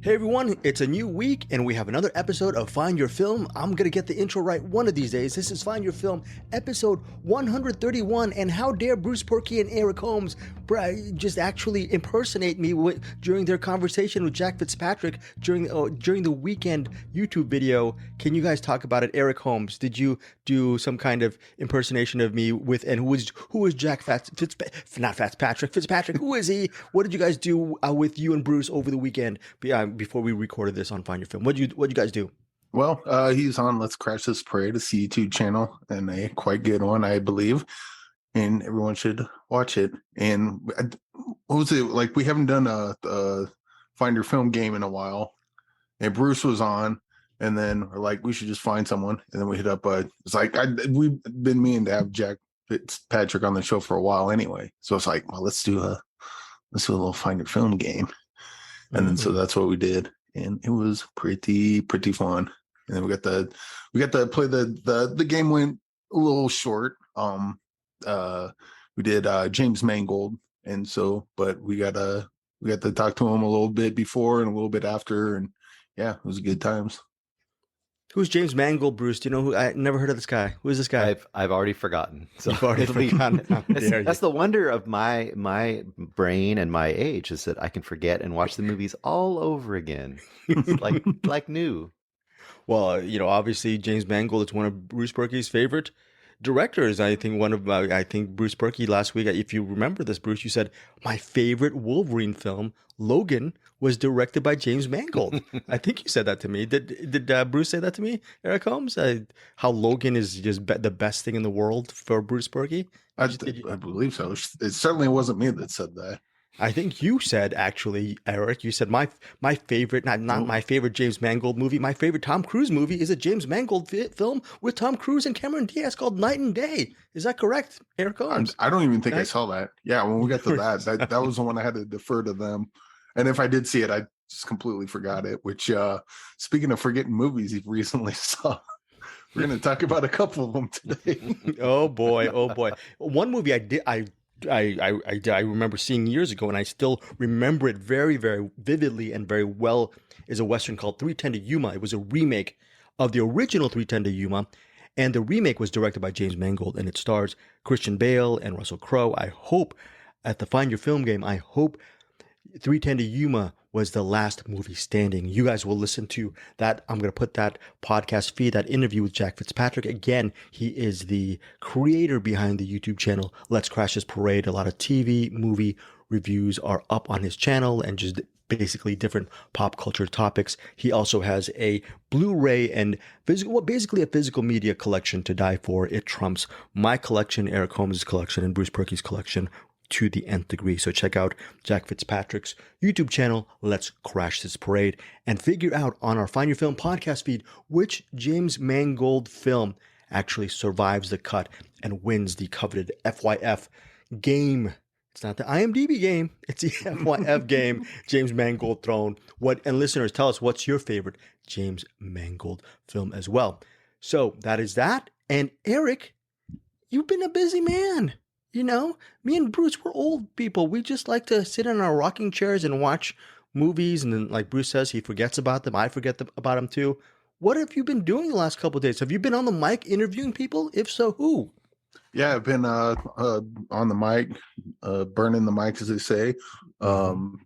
Hey everyone, it's a new week and we have another episode of Find Your Film. I'm gonna get the intro right one of these days. This is Find Your Film, episode 131. And how dare Bruce Purkey and Eric Holmes just actually impersonate me during their conversation with Jack Fitzpatrick during the weekend YouTube video? Can you guys talk about it? Eric Holmes, did you do some kind of impersonation of me with? And who is Jack Fitzpatrick? Who is he? What did you guys do with you and Bruce over the weekend? Before we recorded this on Find Your Film, what'd you guys do? Well, he's on Let's Crash This Parade, a YouTube channel, and a quite good one, I believe. And everyone should watch it. And what was it like? We haven't done a Find Your Film game in a while. And Bruce was on, and then we're like, we should just find someone. And then we hit up. It's like we've been meaning to have Jack Fitzpatrick on the show for a while anyway. So it's like, well, let's do a little Find Your Film game. And then so that's what we did, and it was pretty fun. And then we got to play the game went a little short. We did James Mangold, and so but we got to talk to him a little bit before and a little bit after, and yeah, it was good times. Who's James Mangold, Bruce? Do you know who? I never heard of this guy. Who is this guy? I've already forgotten. So You've already forgotten. That's the wonder of my brain and my age, is that I can forget and watch the movies all over again. It's like new. Well, obviously James Mangold is one of Bruce Purkey's favorite directors. I think Bruce Purkey last week, if you remember this, Bruce, you said my favorite Wolverine film, Logan, was directed by James Mangold. I think you said that to me. Did Bruce say that to me, Eric Holmes? How Logan is just the best thing in the world for Bruce Purkey? I believe so. It certainly wasn't me that said that. I think you said, actually, Eric, you said my favorite, not my favorite James Mangold movie, my favorite Tom Cruise movie is a James Mangold film with Tom Cruise and Cameron Diaz called Night and Day. Is that correct, Eric Holmes? I don't even think I saw that. Yeah, when we got to that was the one I had to defer to them. And if I did see it, I just completely forgot it, which, speaking of forgetting movies you've recently saw, we're going to talk about a couple of them today. Oh boy. One movie I remember seeing years ago, and I still remember it very, very vividly and very well, is a Western called 3:10 to Yuma. It was a remake of the original 3:10 to Yuma, and the remake was directed by James Mangold, and it stars Christian Bale and Russell Crowe. I hope at the Find Your Film game, 3:10 to Yuma was the last movie standing. You guys will listen to that. I'm going to put that podcast feed, that interview with Jack Fitzpatrick. Again, he is the creator behind the YouTube channel Let's Crash This Parade. A lot of TV, movie reviews are up on his channel and just basically different pop culture topics. He also has a Blu-ray and basically a physical media collection to die for. It trumps my collection, Eric Holmes' collection, and Bruce Purkey's collection to the nth degree. So check out Jack Fitzpatrick's YouTube channel, Let's Crash This Parade, and figure out on our Find Your Film podcast feed which James Mangold film actually survives the cut and wins the coveted FYF game. It's not the IMDb game, it's the FYF game, James Mangold throne. And listeners, tell us what's your favorite James Mangold film as well. So that is that. And Eric, you've been a busy man. Me and Bruce, we're old people. We just like to sit in our rocking chairs and watch movies. And then, like Bruce says, he forgets about them. I forget about them too. What have you been doing the last couple of days? Have you been on the mic interviewing people? If so, who? Yeah, I've been on the mic, burning the mic, as they say,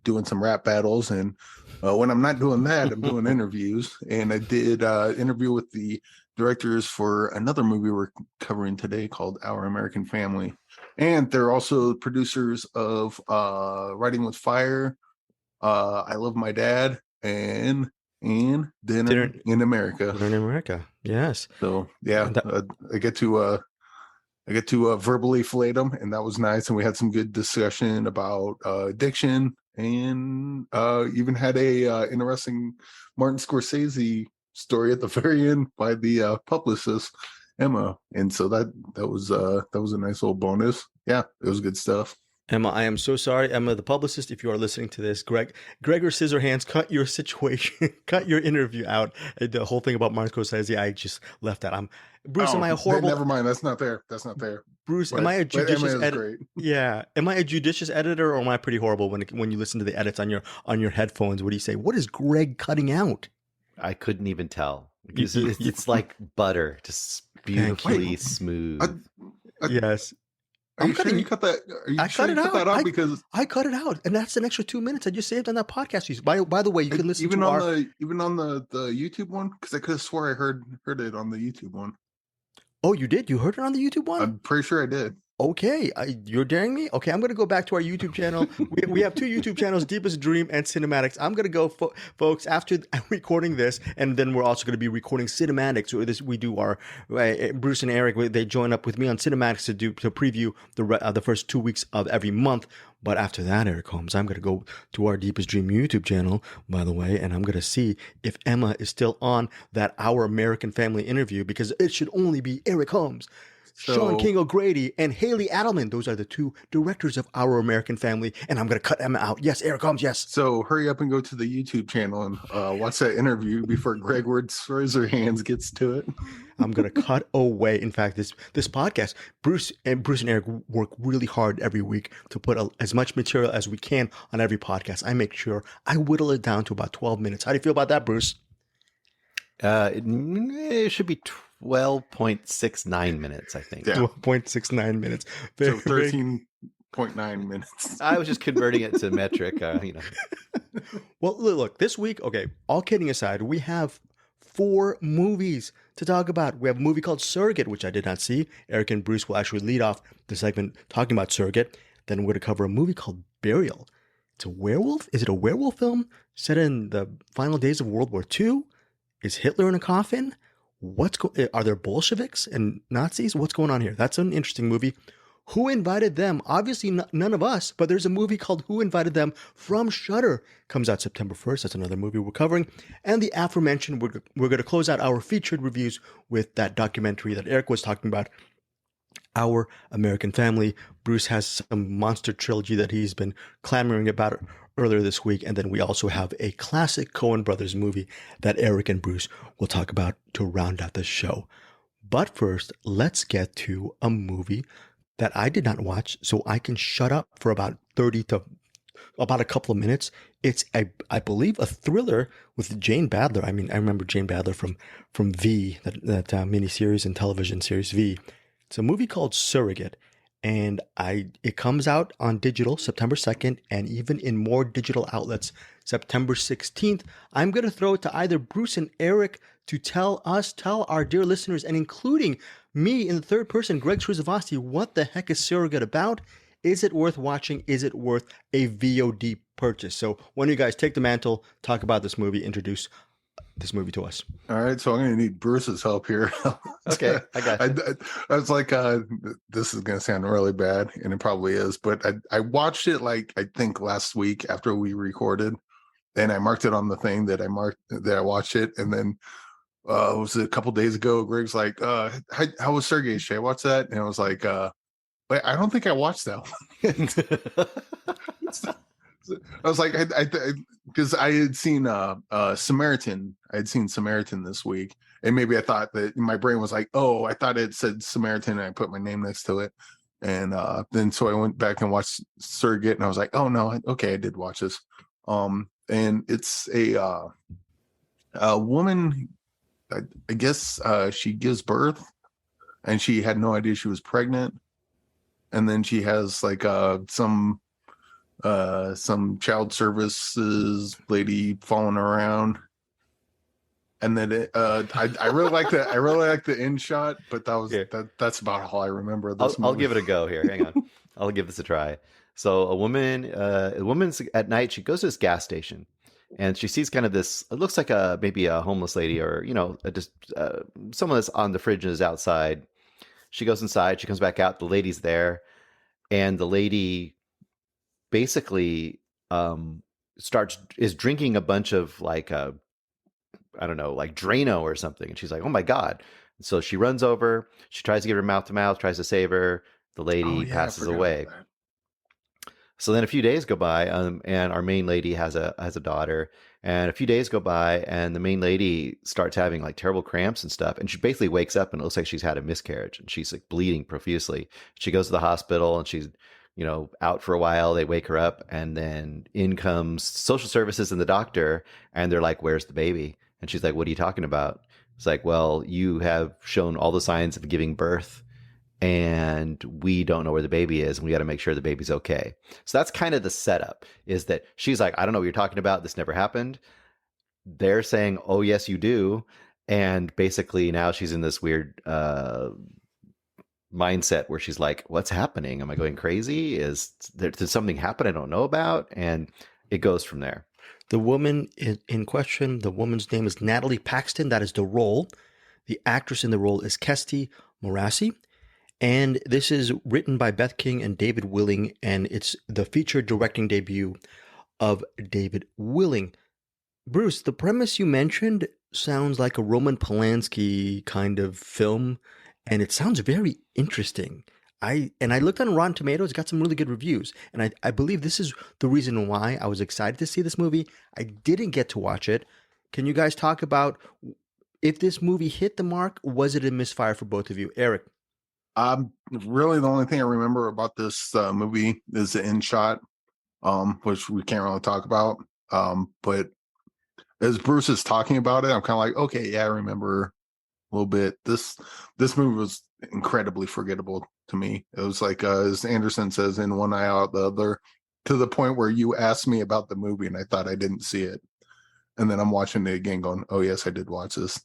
doing some rap battles. And when I'm not doing that, I'm doing interviews. And I did interview with the directors for another movie we're covering today called Our American Family. And they're also producers of Writing with Fire, I Love My Dad, and Dinner in America. Dinner in America, yes. So yeah, I get to verbally fillet them, and that was nice. And we had some good discussion about addiction, and even had a interesting Martin Scorsese story at the very end by the publicist Emma, and so that was a nice little bonus. Yeah, it was good stuff. Emma, I am so sorry, Emma, the publicist. If you are listening to this, Gregor Scissorhands, cut your situation, cut your interview out. The whole thing about Martin Scorsese, I just left that. Bruce. Am I a horrible? Never mind. That's not there. That's not there. Bruce, am I a But Emma judicious is editor? great. Yeah, am I a judicious editor, or am I pretty horrible when you listen to the edits on your headphones? What do you say? What is Greg cutting out? I couldn't even tell. It's like butter, just beautifully smooth. Yes. Are you sure you cut that? Are you sure you cut that out? Because I cut it out, and that's an extra 2 minutes I just saved on that podcast. By the way, you can listen even to on the YouTube one, because I could have swore I heard it on the YouTube one. Oh, you did? You heard it on the YouTube one? I'm pretty sure I did. Okay, you're daring me? Okay, I'm going to go back to our YouTube channel. We have 2 YouTube channels, Deepest Dream and Cinematics. I'm going to go, folks, after recording this, and then we're also going to be recording Cinematics. We do our, Bruce and Eric, they join up with me on Cinematics to preview the first 2 weeks of every month. But after that, Eric Holmes, I'm going to go to our Deepest Dream YouTube channel, by the way, and I'm going to see if Emma is still on that Our American Family interview, because it should only be Eric Holmes, Sean King O'Grady, and Haley Adelman. Those are the 2 directors of Our American Family, and I'm going to cut Emma out. Yes, Eric Holmes, yes. So hurry up and go to the YouTube channel and watch that interview before Greg Scissorhands gets to it. I'm going to cut away. In fact, this podcast, Bruce and Eric work really hard every week to put as much material as we can on every podcast. I make sure I whittle it down to about 12 minutes. How do you feel about that, Bruce? It should be 12.69 minutes, I think. Yeah. 12.69 minutes. So 13.9 minutes. I was just converting it to metric, Well, look, this week, okay, all kidding aside, we have 4 movies to talk about. We have a movie called Surrogate, which I did not see. Eric and Bruce will actually lead off the segment talking about Surrogate. Then we're going to cover a movie called Burial. It's a werewolf? Is it a werewolf film set in the final days of World War II? Is Hitler in a coffin? Are there Bolsheviks and Nazis? What's going on here? That's an interesting movie. Who Invited Them? Obviously none of us, but there's a movie called Who Invited Them from Shudder. Comes out September 1st. That's another movie we're covering. And the aforementioned, we're going to close out our featured reviews with that documentary that Eric was talking about, Our American Family. Bruce has some monster trilogy that he's been clamoring about earlier this week. And then we also have a classic Cowan Brothers movie that Eric and Bruce will talk about to round out the show. But first, let's get to a movie that I did not watch, so I can shut up for about a couple of minutes. It's I believe a thriller with Jane Badler. I mean, I remember Jane Badler from V, that miniseries and television series V. It's a movie called Surrogate, and it comes out on digital September 2nd, and even in more digital outlets September 16th. I'm going to throw it to either Bruce and Eric to tell our dear listeners, and including me in the third person, Greg Srisavasdi, what the heck is Surrogate about? Is it worth watching? Is it worth a VOD purchase? So when you guys take the mantle, talk about this movie, introduce this movie to us. All right, so I'm going to need Bruce's help here. Okay, I got you. I was like, this is going to sound really bad, and it probably is, but I watched it I think last week after we recorded, and I marked it on the thing that I watched it, and then was it a couple days ago? Greg's like, how was Surrogate? Should I watch that? And I was like, wait, I don't think I watched that one. I was like, because I had seen Samaritan. I had seen Samaritan this week, and maybe I thought that my brain was like, oh, I thought it said Samaritan, and I put my name next to it, and then so I went back and watched Surrogate, and I was like, oh no, okay, I did watch this. And it's a woman. I guess she gives birth, and she had no idea she was pregnant, and then she has like some child services lady following around, and then I really like that. I really like the end shot, but that's about all I remember. I'll give it a go here. Hang on, I'll give this a try. So a woman's at night. She goes to this gas station, and she sees kind of this. It looks like maybe a homeless lady, or just someone that's on the fridges outside. She goes inside. She comes back out. The lady's there, and the lady basically is drinking a bunch of like I don't know, like Drano or something, and she's like, oh my god. So she runs over. She tries to give her mouth to mouth, tries to save her. The lady passes away. So then a few days go by, and our main lady has a daughter, and a few days go by, and the main lady starts having like terrible cramps and stuff, and she basically wakes up and it looks like she's had a miscarriage, and she's like bleeding profusely. She goes to the hospital, and she's out for a while. They wake her up, and then in comes social services and the doctor, and they're like, "Where's the baby?" And she's like, "What are you talking about?" It's like, "Well, you have shown all the signs of giving birth, and we don't know where the baby is, and we got to make sure the baby's okay." So that's kind of the setup, is that she's like, "I don't know what you're talking about. This never happened." They're saying, "Oh, yes, you do." And basically now she's in this weird mindset where she's like, "What's happening? Am I going crazy? Did something happen I don't know about?" And it goes from there. The woman in question, the woman's name is Natalie Paxton. That is the role. The actress in the role is Kesty Morassi. And this is written by Beth King and David Willing, and it's the feature directing debut of David Willing. Bruce, the premise you mentioned sounds like a Roman Polanski kind of film, and it sounds very interesting. I looked on Rotten Tomatoes, got some really good reviews, and I believe this is the reason why I was excited to see this movie. I didn't get to watch it. Can you guys talk about if this movie hit the mark? Was it a misfire for both of you? Eric? Really the only thing I remember about this movie is the end shot, which we can't really talk about. But as Bruce is talking about it, I'm kind of like, okay, yeah, I remember a little bit. This movie was incredibly forgettable to me. It was like, as Anderson says, in one eye out the other, to the point where you asked me about the movie and I thought I didn't see it. And then I'm watching it again going, oh, yes, I did watch this.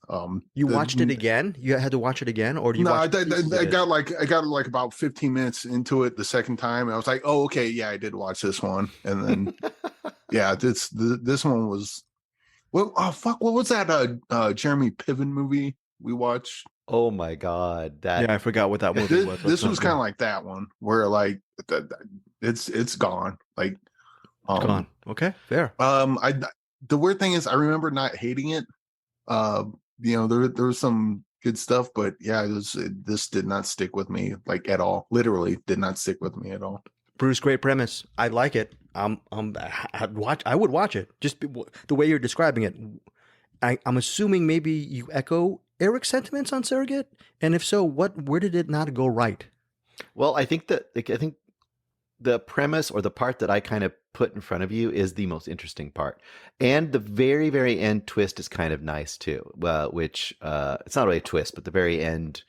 You watched it again? You had to watch it again? Or do you No, watch I got like about 15 minutes into it the second time. And I was like, oh, okay, yeah, I did watch this one. And then, yeah, this one was, well, oh, fuck, what was that Jeremy Piven movie we watched? Oh my God. Yeah, I forgot what that movie was. This was kind of like that one where like it's gone. Like, gone. Okay, fair. The weird thing is I remember not hating it. There was some good stuff, but yeah, this did not stick with me like at all. Literally did not stick with me at all. Bruce, great premise. I like it. I would watch it. Just the way you're describing it. I'm assuming maybe you echo Eric's sentiments on Surrogate, and if so, where did it not go right? Well, I think the premise, or the part that I kind of put in front of you, is the most interesting part, and the very, very end twist is kind of nice too. Which it's not really a twist, but the very end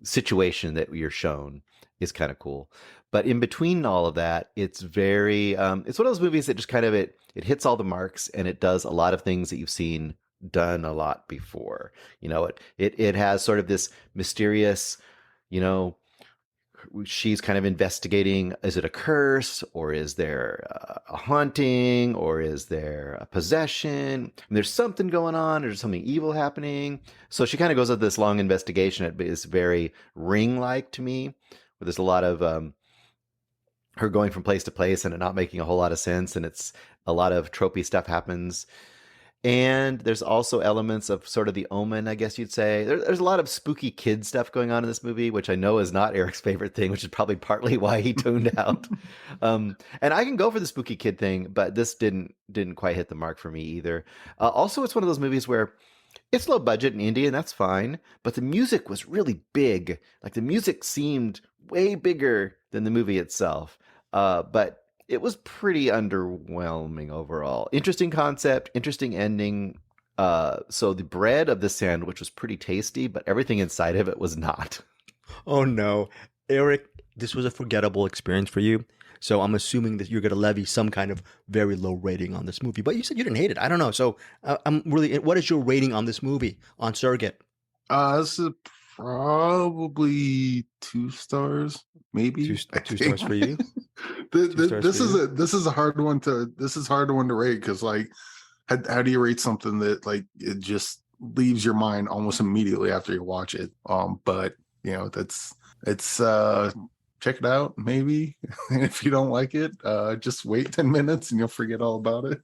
situation that you're shown is kind of cool. But in between all of that, it's very it's one of those movies that just kind of it hits all the marks, and it does a lot of things that you've seen done a lot before. It has sort of this mysterious, she's kind of investigating, is it a curse, or is there a haunting, or is there a possession? And there's something going on, or there's something evil happening. So she kind of goes on this long investigation. It is very Ring-like to me, where there's a lot of her going from place to place and it not making a whole lot of sense, and it's a lot of tropey stuff happens. And there's also elements of sort of the Omen, I guess you'd say. There's a lot of spooky kid stuff going on in this movie, which I know is not Eric's favorite thing, which is probably partly why he tuned out. And I can go for the spooky kid thing, but this didn't quite hit the mark for me either. Also, it's one of those movies where it's low budget and indie, and that's fine, but the music was really big. Like, the music seemed way bigger than the movie itself. But it was pretty underwhelming overall. Interesting concept, interesting ending. So the bread of the sandwich was pretty tasty, but everything inside of it was not. Oh no, Eric, this was a forgettable experience for you. So I'm assuming that you're going to levy some kind of very low rating on this movie. But you said you didn't hate it. I don't know. So I'm really. What is your rating on this movie on Surrogate? This is probably 2 stars, maybe. Two stars for you. This is a hard one to rate, because like, how do you rate something that like it just leaves your mind almost immediately after you watch it? But it's check it out maybe. And if you don't like it, just wait 10 minutes and you'll forget all about it.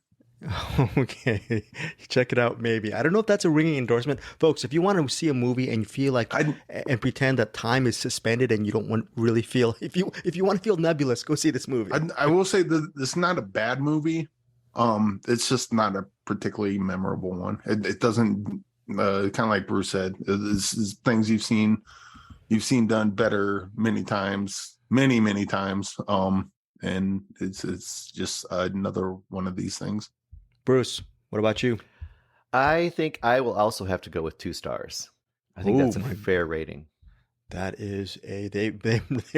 Okay, check it out. Maybe I don't know if that's a ringing endorsement, folks. If you want to see a movie and you feel like and pretend that time is suspended and you don't want really feel if you want to feel nebulous, go see this movie. I will say that this is not a bad movie. It's just not a particularly memorable one. It doesn't kind of like Bruce said. This is things you've seen done better many times, many times. And it's just another one of these things. Bruce, what about you? I think I will also have to go with 2 stars. I think that's a fair rating. That is they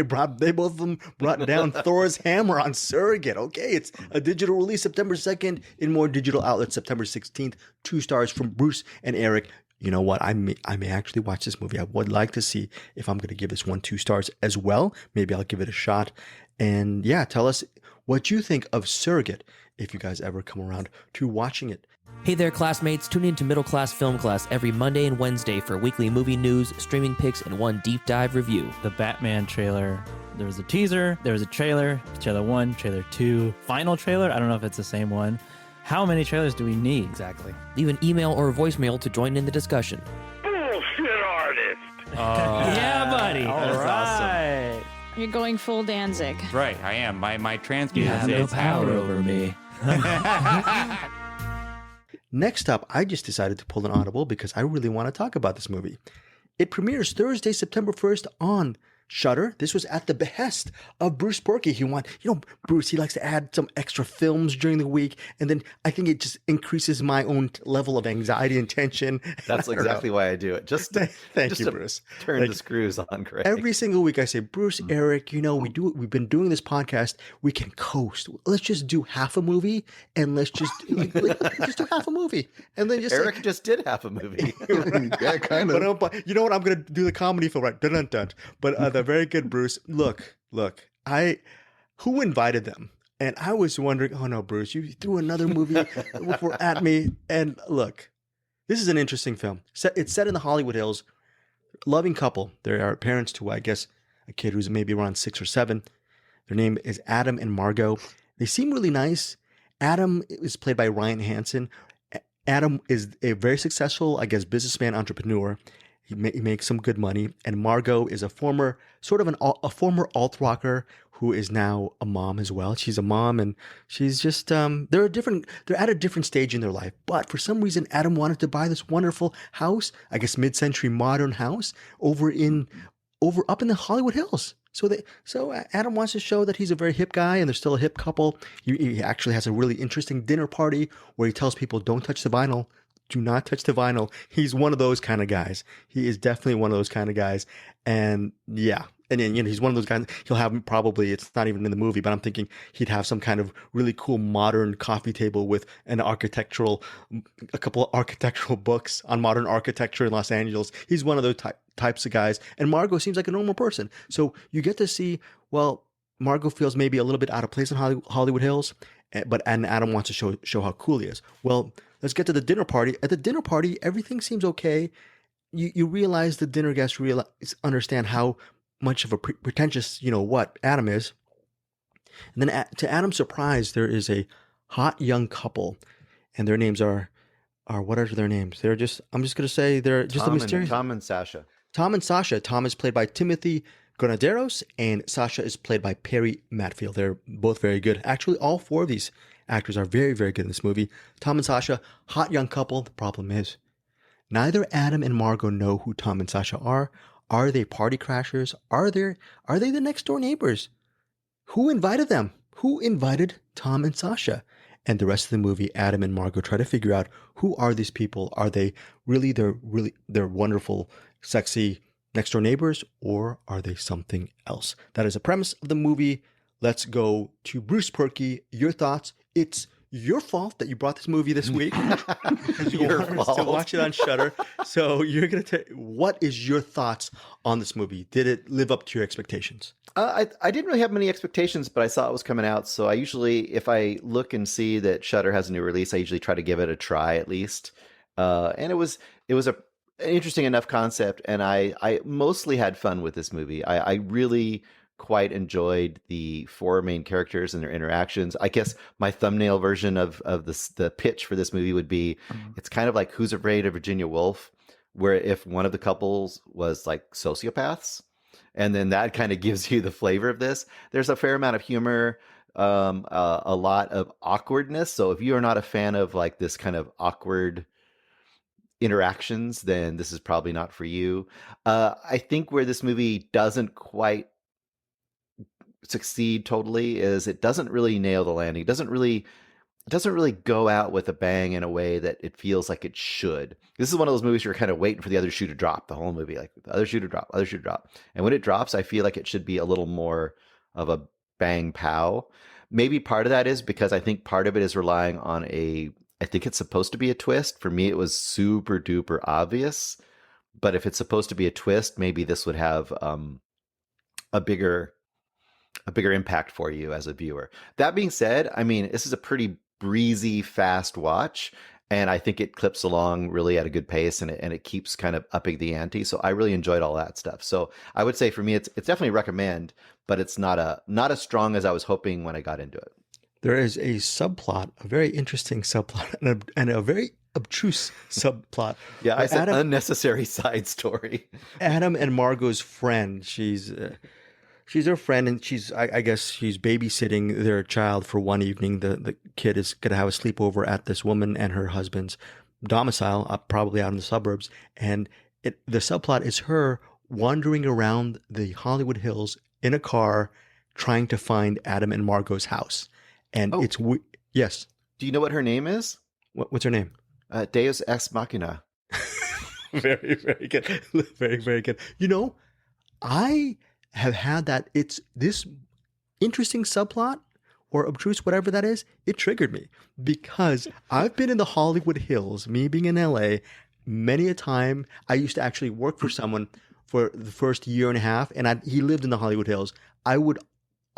both of them brought down Thor's hammer on Surrogate. Okay, it's a digital release September 2nd in more digital outlets September 16th. 2 stars from Bruce and Eric. You know what? I may actually watch this movie. I would like to see if I'm going to give this one 2 stars as well. Maybe I'll give it a shot. And yeah, tell us what you think of Surrogate if you guys ever come around to watching it. Hey there, classmates. Tune in to Middle Class Film Class every Monday and Wednesday for weekly movie news, streaming picks, and one deep dive review. The Batman trailer. There was a teaser, there was a trailer 1, trailer 2, final trailer. I don't know if it's the same one. How many trailers do we need exactly? Leave an email or a voicemail to join in the discussion. Bullshit artist. Yeah, buddy. All right. awesome. You're going full Danzig. Right, I am. My trans You have no power over me. Next up, I just decided to pull an audible because I really want to talk about this movie. It premieres Thursday, September 1st on Shudder. This was at the behest of Bruce Purkey. Bruce, he likes to add some extra films during the week, and then I think it just increases my own level of anxiety and tension. That's exactly why I do it. Just to, Thank you, Bruce. Turn the screws on, Craig. Every single week I say, Bruce, Eric, we've been doing this podcast. We can coast. Let's just do half a movie, and let's just just do half a movie, and then Eric just did half a movie. Yeah, kind of. But you know what? I'm gonna do the comedy film, right? Dun dun dun. But very good, Bruce. Look. Who invited them? And I was wondering, oh no, Bruce, you threw another movie at me. And look, this is an interesting film. It's set in the Hollywood Hills. Loving couple. They are parents to, I guess, a kid who's maybe around 6 or 7. Their name is Adam and Margot. They seem really nice. Adam is played by Ryan Hansen. Adam is a very successful, I guess, businessman, entrepreneur. He makes some good money, and Margot is a former alt rocker who is now a mom as well. She's a mom, and she's just they're at a different stage in their life. But for some reason, Adam wanted to buy this wonderful house, I guess mid-century modern house up in the Hollywood Hills. So Adam wants to show that he's a very hip guy, and they're still a hip couple. He actually has a really interesting dinner party where he tells people, "Don't touch the vinyl." Do not touch the vinyl. He's one of those kind of guys. He is definitely one of those kind of guys. And yeah. And then, he's one of those guys, he'll have probably, it's not even in the movie, but I'm thinking he'd have some kind of really cool modern coffee table with a couple of architectural books on modern architecture in Los Angeles. He's one of those types of guys. And Margot seems like a normal person. So you get to see, well, Margot feels maybe a little bit out of place in Hollywood Hills, and Adam wants to show how cool he is. Well, let's get to the dinner party. At the dinner party, everything seems okay. You realize the dinner guests understand how much of a pretentious, what Adam is. And then to Adam's surprise, there is a hot young couple, and their names are what are their names? I'm just going to say they're just a mysterious. Tom and Sasha. Tom and Sasha. Tom is played by Timothy Gonaderos, and Sasha is played by Perry Matfield. They're both very good. Actually, all 4 of these actors are very, very good in this movie. Tom and Sasha, hot young couple. The problem is, neither Adam and Margot know who Tom and Sasha are. Are they party crashers? Are they the next door neighbors? Who invited them? Who invited Tom and Sasha? And the rest of the movie, Adam and Margot try to figure out, who are these people? Are they really they're wonderful, sexy next door neighbors, or are they something else? That is the premise of the movie. Let's go to Bruce Purkey. Your thoughts? It's your fault that you brought this movie this week. Your fault. To watch it on Shudder. So you're going to what is your thoughts on this movie? Did it live up to your expectations? I didn't really have many expectations, but I saw it was coming out. So I usually, if I look and see that Shudder has a new release, I usually try to give it a try at least. And it was an interesting enough concept, and I mostly had fun with this movie. I really quite enjoyed the four main characters and their interactions. I guess my thumbnail version of the pitch for this movie would be, it's kind of like Who's Afraid of Virginia Woolf, where if one of the couples was like sociopaths, and then that kind of gives you the flavor of this. There's a fair amount of humor, a lot of awkwardness. So if you are not a fan of like this kind of awkward interactions, then this is probably not for you. I think where this movie doesn't quite succeed totally is it doesn't really nail the landing. It doesn't really go out with a bang in a way that it feels like it should. This is one of those movies you're kind of waiting for the other shoe to drop the whole movie, like the other shoe to drop, other shoe to drop. And when it drops, I feel like it should be a little more of a bang pow. Maybe part of that is because I think part of it is relying on I think it's supposed to be a twist. For me, it was super duper obvious. But if it's supposed to be a twist, maybe this would have a bigger impact for you as a viewer. That being said, I mean, this is a pretty breezy, fast watch, and I think it clips along really at a good pace, and it keeps kind of upping the ante. So I really enjoyed all that stuff. So I would say for me, it's definitely a recommend, but it's not as strong as I was hoping when I got into it. There is a subplot, a very interesting subplot, and a very obtruse subplot. Yeah, I said unnecessary side story. Adam and Margot's friend. She's her friend, and I guess she's babysitting their child for one evening. The kid is going to have a sleepover at this woman and her husband's domicile, probably out in the suburbs. And the subplot is her wandering around the Hollywood Hills in a car, trying to find Adam and Margot's house. And it's yes. Do you know what her name is? What's her name? Deus Ex Machina. Very, very good. Very, very good. You know, I have had that. It's this interesting subplot or obtruse, whatever that is. It triggered me because I've been in the Hollywood Hills, me being in LA, many a time. I used to actually work for someone for the first year and a half, and he lived in the Hollywood Hills. I would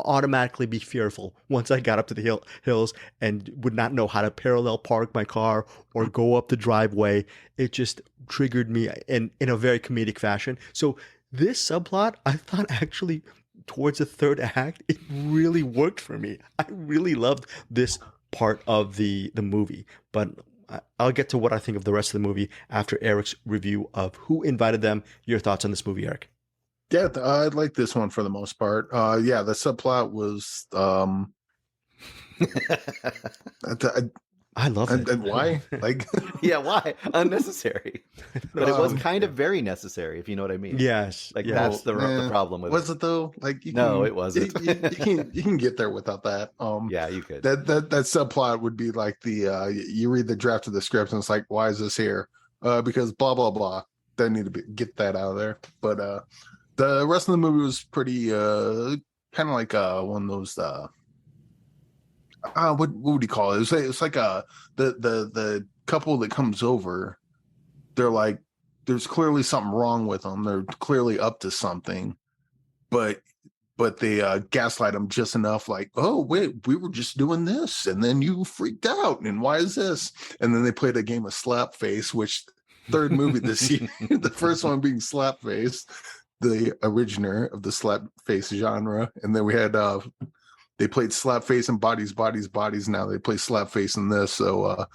automatically be fearful once I got up to the hills and would not know how to parallel park my car or go up the driveway. It just triggered me in a very comedic fashion. So this subplot, I thought actually towards the third act, it really worked for me. I really loved this part of the movie, but I'll get to what I think of the rest of the movie after Eric's review of Who Invited Them. Your thoughts on this movie, Eric? Yeah, I like this one for the most part. Yeah, the subplot was I love it. And why? Like, yeah, why? Unnecessary. But it was kind of very necessary, if you know what I mean. Yes. Like yes. that's the problem with it. Was it though? Like, it wasn't. you can get there without that. Yeah, you could. That subplot would be like you read the draft of the script and it's like, why is this here? Because blah blah blah. They need to get that out of there. But the rest of the movie was pretty kind of like one of those what would you call it? It's like the couple that comes over. They're like, there's clearly something wrong with them. They're clearly up to something, but they gaslight them just enough. Like, oh wait, we were just doing this, and then you freaked out, and why is this? And then they played a game of slap face, which third movie this year, the first one being slap face, the originator of the slap face genre, and then we had they played slap face and bodies. Now they play slap face in this. So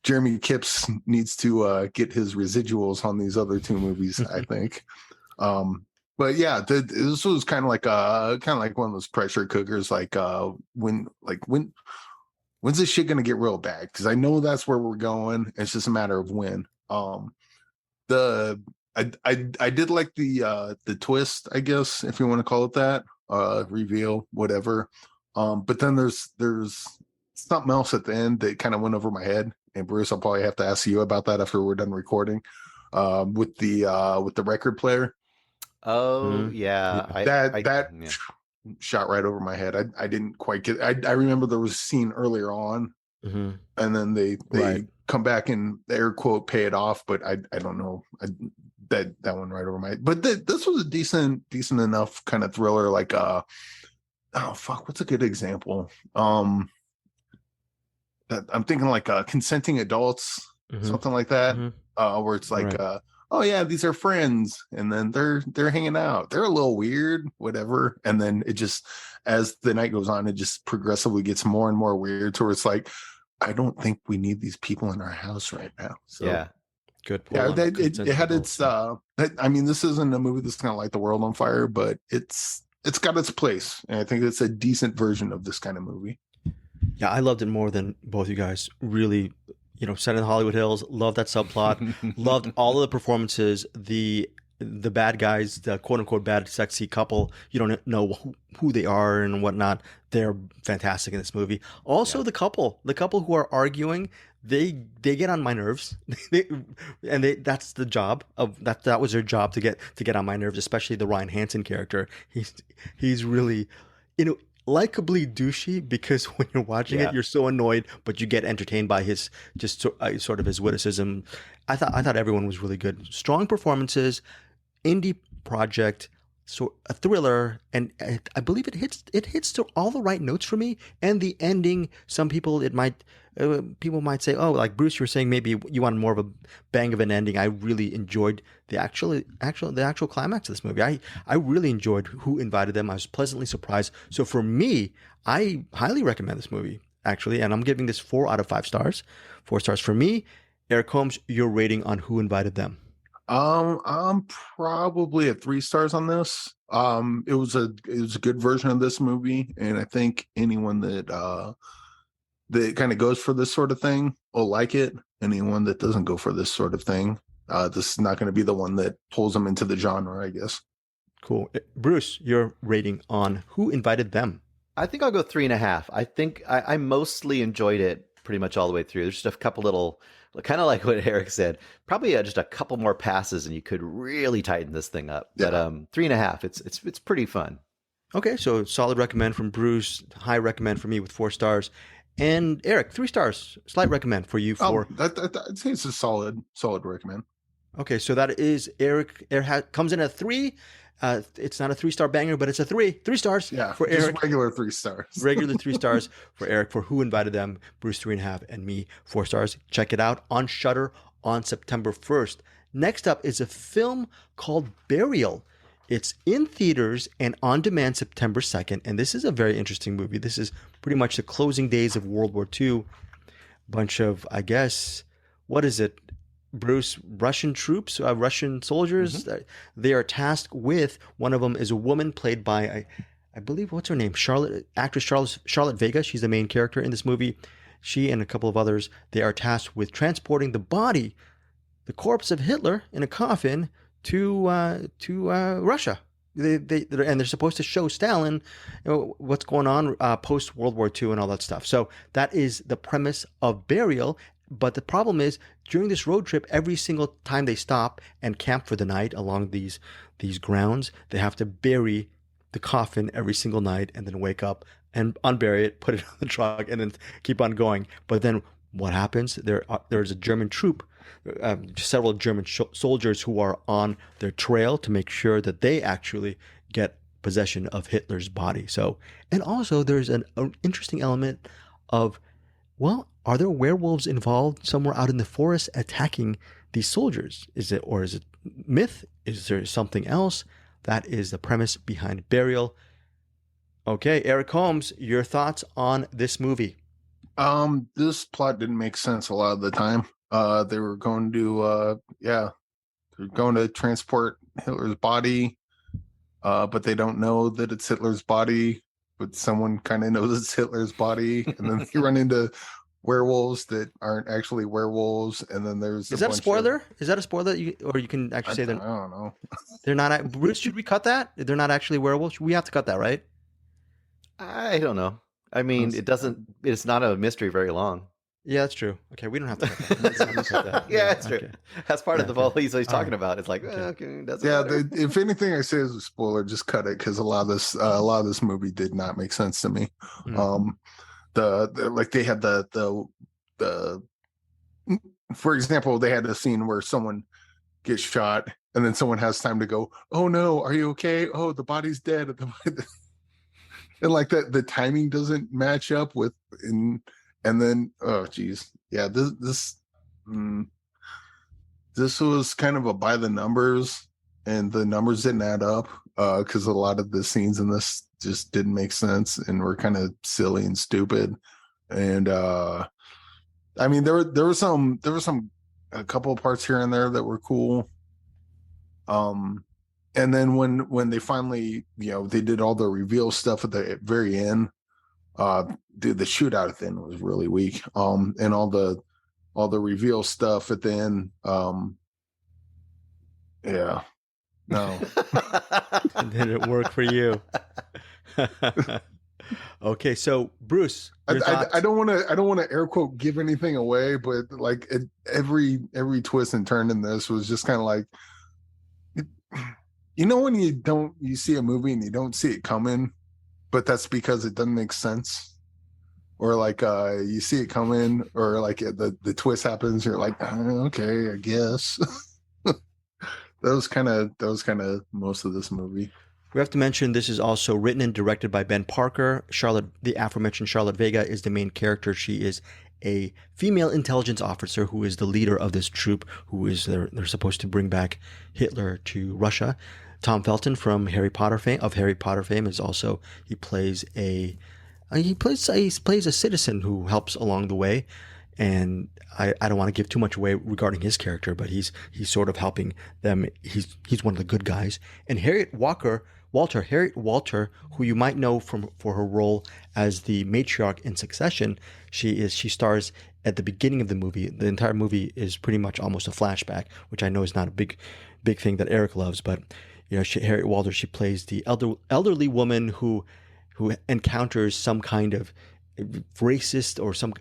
Jeremy Kipps needs to get his residuals on these other two movies, I think. But yeah, this was kind of like one of those pressure cookers. Like when's this shit gonna get real bad? Because I know that's where we're going. It's just a matter of when. I did like the twist, I guess, if you want to call it that, reveal, whatever. But then there's something else at the end that kind of went over my head. And Bruce, I'll probably have to ask you about that after we're done recording. With the record player. Oh yeah, that shot right over my head. I didn't quite get. I remember there was a scene earlier on, and then they come back and air quote pay it off, but I don't know. That one right over my head. But this was a decent enough kind of thriller. Like oh fuck, what's a good example? That I'm thinking like consenting adults, something like that. Where it's like oh yeah, these are friends, and then they're hanging out. They're a little weird, whatever. And then it just, as the night goes on, it just progressively gets more and more weird. To where it's like, I don't think we need these people in our house right now. So Yeah. Good yeah, point. it had its. I mean, this isn't a movie that's gonna light the world on fire, but it's got its place, and I think it's a decent version of this kind of movie. Yeah, I loved it more than both you guys. Really, set in the Hollywood Hills. Loved that subplot. Loved all of the performances. The bad guys, the quote unquote bad sexy couple. You don't know who they are and whatnot. They're fantastic in this movie. Also, the couple who are arguing, they get on my nerves. That's the job of that. That was their job to get on my nerves. Especially the Ryan Hansen character. He's really, likably douchey, because when you're watching it, you're so annoyed, but you get entertained by his just sort of his witticism. I thought everyone was really good. Strong performances, indie project, so a thriller, and I believe it hits to all the right notes for me. And the ending, some people people might say, oh, like Bruce, you were saying maybe you want more of a bang of an ending. I really enjoyed the actual climax of this movie. I really enjoyed Who Invited Them. I was pleasantly surprised. So for me, I highly recommend this movie, actually, and I'm giving this 4 out of 5 stars. 4 stars for me. Eric Holmes, your rating on Who Invited Them? I'm probably at 3 stars on this. It was a good version of this movie, and I think anyone that kind of goes for this sort of thing will like it. Anyone that doesn't go for this sort of thing, this is not going to be the one that pulls them into the genre, I guess. Cool. Bruce, your rating on Who Invited Them? I think I'll go 3.5. I think I mostly enjoyed it pretty much all the way through. There's just a couple little, kind of like what Eric said, probably just a couple more passes and you could really tighten this thing up. Yeah. But 3.5, it's pretty fun. Okay, so solid recommend from Bruce, high recommend for me with 4 stars. And Eric, 3 stars, slight recommend for you for. I'd say it's a solid recommend. Okay, so that is Eric. Comes in at 3. It's not a 3-star banger, but it's a 3 stars. Yeah, for just Eric. regular 3 stars. Regular 3 stars for Eric for Who Invited Them. Bruce 3.5, and me 4 stars. Check it out on Shudder on September 1st. Next up is a film called Burial. It's in theaters and on demand September 2nd, and this is a very interesting movie. This is pretty much the closing days of World War II. Bunch of, I guess, what is it, Bruce? Russian troops, Russian soldiers. Mm-hmm. They are tasked with, one of them is a woman played by, I believe, what's her name? Actress Charlotte Vega. She's the main character in this movie. She and a couple of others, they are tasked with transporting the corpse of Hitler in a coffin to Russia. They're supposed to show Stalin what's going on post World War II and all that stuff. So that is the premise of Burial. But the problem is, during this road trip, every single time they stop and camp for the night along these grounds, they have to bury the coffin every single night and then wake up and unbury it, put it on the truck, and then keep on going. But then what happens? There's a German troop, several German soldiers who are on their trail to make sure that they actually get possession of Hitler's body. So, and also there's an interesting element of, well, are there werewolves involved somewhere out in the forest attacking these soldiers? Is it myth? Is there something else? That is the premise behind Burial. Okay, Eric Holmes, your thoughts on this movie? This plot didn't make sense a lot of the time. They were going to transport Hitler's body, but they don't know that it's Hitler's body, but someone kind of knows it's Hitler's body, and then you run into werewolves that aren't actually werewolves, and then there's is that a spoiler? Is that a spoiler? Or you can actually say that? I don't know. They're not. Bruce, should we cut that? They're not actually werewolves. We have to cut that, right? I don't know. I mean, it's not a mystery very long. Yeah, that's true. Okay, we don't have to cut that. Yeah, that's true. Okay. That's part of the whole he's talking about. It's like, okay, doesn't matter. If anything I say is a spoiler, just cut it, because a lot of this movie did not make sense to me. Mm. They had the for example, they had a scene where someone gets shot and then someone has time to go, oh no, are you okay? Oh, the body's dead. And like that, the timing doesn't match up with, and then, oh geez. Yeah, this this was kind of a by the numbers, and the numbers didn't add up because a lot of the scenes in this just didn't make sense and were kind of silly and stupid. And I mean, there were some a couple of parts here and there that were cool. And then when they finally, they did all the reveal stuff at the very end, the shootout at the end was really weak. And all the reveal stuff at the end, yeah, no. Didn't work for you. Okay, so Bruce, I don't want to air quote give anything away, but like every twist and turn in this was just kind of like, when you see a movie and you don't see it coming, but that's because it doesn't make sense, or like you see it coming, or like the twist happens, you're like, okay, I guess. that was kind of most of this movie. we have to mention this is also written and directed by Ben Parker. The aforementioned Charlotte Vega is the main character. She is a female intelligence officer who is the leader of this troop, who is they're supposed to bring back Hitler to Russia. Tom Felton from Harry Potter fame is also he plays a citizen who helps along the way, and I don't want to give too much away regarding his character, but he's sort of helping them. He's one of the good guys. And Harriet Walter, who you might know for her role as the matriarch in Succession, she stars at the beginning of the movie. The entire movie is pretty much almost a flashback, which I know is not a big thing that Eric loves, but Harriet Walter, she plays the elderly woman who encounters some kind of racist or some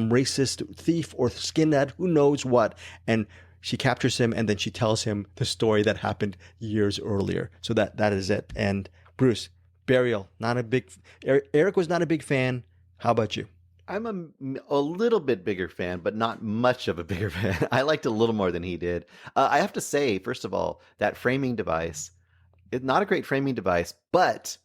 racist thief or skinhead, who knows what, and she captures him, and then she tells him the story that happened years earlier. So that is it. And Bruce, Burial, Eric was not a big fan. How about you? I'm a little bit bigger fan, but not much of a bigger fan. I liked it a little more than he did. I have to say, first of all, that framing device, it's not a great framing device, but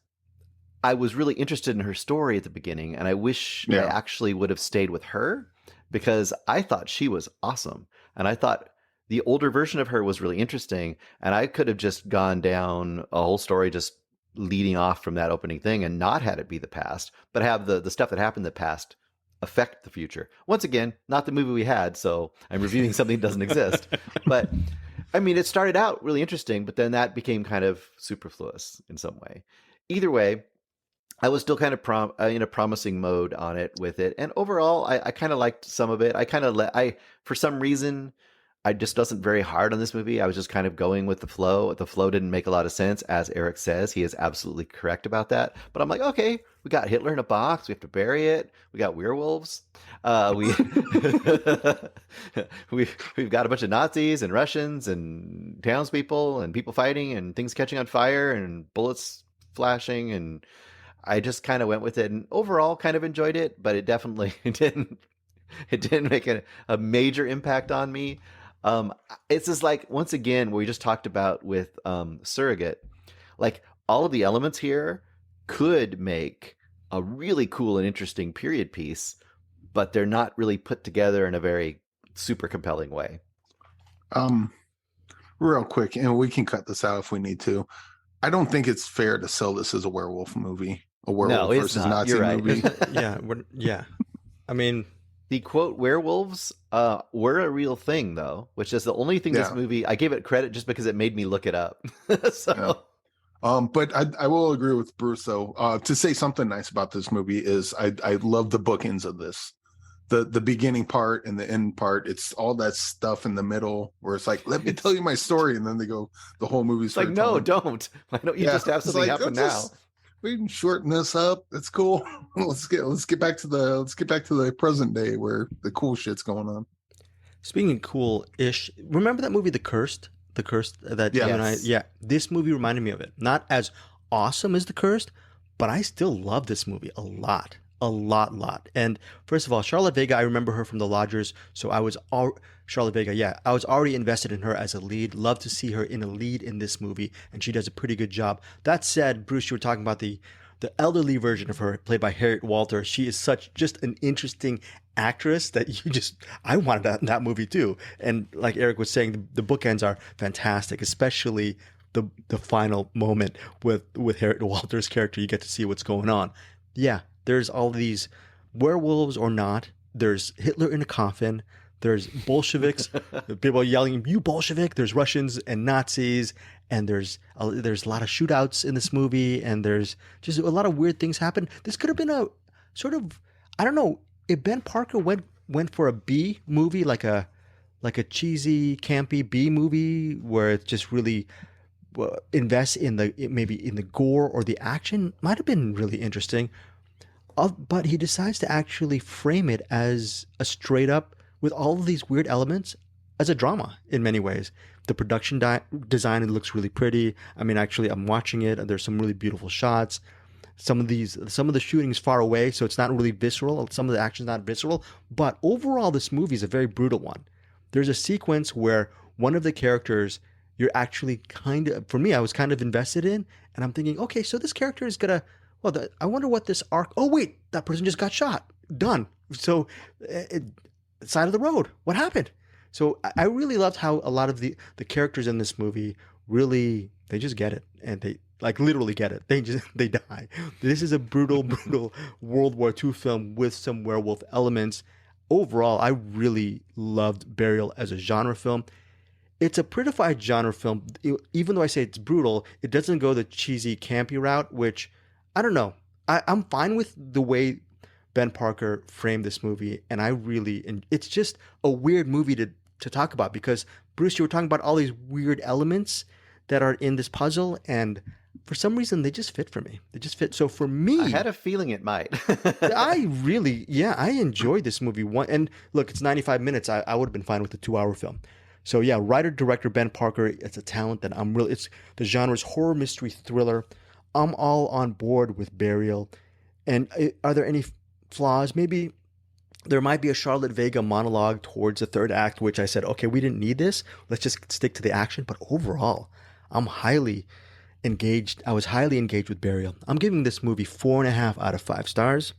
I was really interested in her story at the beginning, and I wish I actually would have stayed with her, because I thought she was awesome. And I thought the older version of her was really interesting, and I could have just gone down a whole story just leading off from that opening thing and not had it be the past, but have the stuff that happened in the past affect the future. Once again, not the movie we had, so I'm reviewing something that doesn't exist. But I mean, it started out really interesting, but then that became kind of superfluous in some way. Either way, I was still kind of in a promising mode on it with it, and overall, I kind of liked some of it. For some reason, I just wasn't very hard on this movie. I was just kind of going with the flow. The flow didn't make a lot of sense, as Eric says. He is absolutely correct about that. But I'm like, okay, we got Hitler in a box. We have to bury it. We got werewolves. We've got a bunch of Nazis and Russians and townspeople and people fighting and things catching on fire and bullets flashing, and I just kind of went with it, and overall kind of enjoyed it, but it definitely didn't make a major impact on me. It's just like, once again, what we just talked about with Surrogate, like all of the elements here could make a really cool and interesting period piece, but they're not really put together in a very super compelling way. Real quick, and we can cut this out if we need to. I don't think it's fair to sell this as a werewolf movie, a werewolf versus Nazi You're right. movie. Yeah. I mean, the quote werewolves were a real thing, though, which is the only thing this movie, I gave it credit just because it made me look it up. But I will agree with Bruce, though. To say something nice about this movie is I love the bookends of this. The beginning part and the end part, it's all that stuff in the middle where it's like, let me tell you my story, and then they go the whole movie's like, no, don't. Why don't you just have something happen now? We can shorten this up. It's cool. let's get back to the present day where the cool shit's going on. Speaking of cool-ish, remember that movie The Cursed? That you and I, this movie reminded me of it. Not as awesome as The Cursed, but I still love this movie a lot. And first of all, Charlotte Vega, I remember her from The Lodgers, so I was already invested in her as a lead. Love to see her in a lead in this movie, and she does a pretty good job. That said, Bruce, you were talking about the the elderly version of her, played by Harriet Walter, she is just an interesting actress that I wanted that movie too. And like Eric was saying, the bookends are fantastic, especially the final moment with Harriet Walter's character. You get to see what's going on. Yeah, there's all these werewolves or not. There's Hitler in a coffin. There's Bolsheviks, people yelling, "You Bolshevik!" There's Russians and Nazis, and there's a lot of shootouts in this movie, and there's just a lot of weird things happen. This could have been a sort of, I don't know, if Ben Parker went for a B movie, like a cheesy, campy B movie where it just really invests maybe in the gore or the action, might have been really interesting. But he decides to actually frame it as a straight up, with all of these weird elements, as a drama in many ways. The production design, it looks really pretty. I mean, actually, I'm watching it, and there's some really beautiful shots. Some of the shooting is far away, so it's not really visceral. Some of the action's not visceral. But overall, this movie is a very brutal one. There's a sequence where one of the characters, you're actually for me, I was kind of invested in, and I'm thinking, okay, so this character is gonna, I wonder what this arc. Oh wait, that person just got shot. Done. So, side of the road. What happened? So I really loved how a lot of the characters in this movie really, they just get it, and they like literally get it. They die. This is a brutal World War II film with some werewolf elements. Overall, I really loved Burial as a genre film. It's a prettified genre film. Even though I say it's brutal, it doesn't go the cheesy, campy route, which, I don't know. I'm fine with the way Ben Parker framed this movie, and it's just a weird movie to talk about, because, Bruce, you were talking about all these weird elements that are in this puzzle, and for some reason, they just fit for me. They just fit. So for me, I had a feeling it might. I enjoyed this movie. And look, it's 95 minutes. I would have been fine with a 2-hour film. So yeah, writer-director Ben Parker, it's a talent that the genre's horror mystery thriller. I'm all on board with Burial. And are there any flaws? Maybe there might be a Charlotte Vega monologue towards the third act, which I said, okay, we didn't need this. Let's just stick to the action. But overall, I'm highly engaged. I was highly engaged with Burial. I'm giving this movie 4.5 out of 5 stars.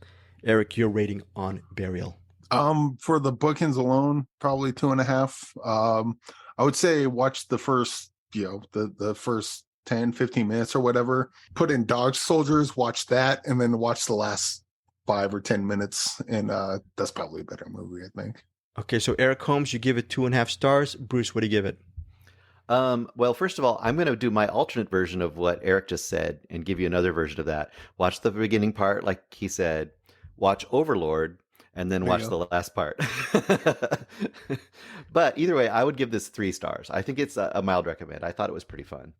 Eric, your rating on Burial? For the bookends alone, probably 2.5. I would say watch the first, the first 10, 15 minutes or whatever. Put in Dog Soldiers, watch that, and then watch the last 5 or 10 minutes, and that's probably a better movie, I think. Okay, so Eric Holmes, you give it 2.5 stars. Bruce, what do you give it? Well, first of all, I'm going to do my alternate version of what Eric just said and give you another version of that. Watch the beginning part, like he said. Watch Overlord, and then watch the last part. But either way, I would give this 3 stars. I think it's a mild recommend. I thought it was pretty fun.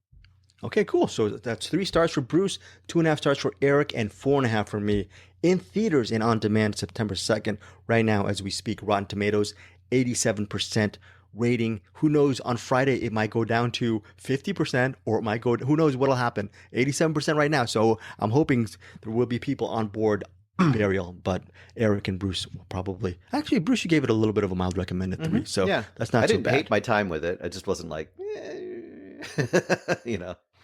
Okay, cool. So that's 3 stars for Bruce, 2.5 stars for Eric, and 4.5 for me. In theaters and on demand September 2nd, right now as we speak. Rotten Tomatoes, 87% rating. Who knows, on Friday it might go down to 50%, or it might go, who knows what'll happen. 87% right now. So I'm hoping there will be people on board Burial, but Eric and Bruce will probably. Actually, Bruce, you gave it a little bit of a mild recommended 3, so yeah, that's not so bad. I didn't hate my time with it. I just wasn't like,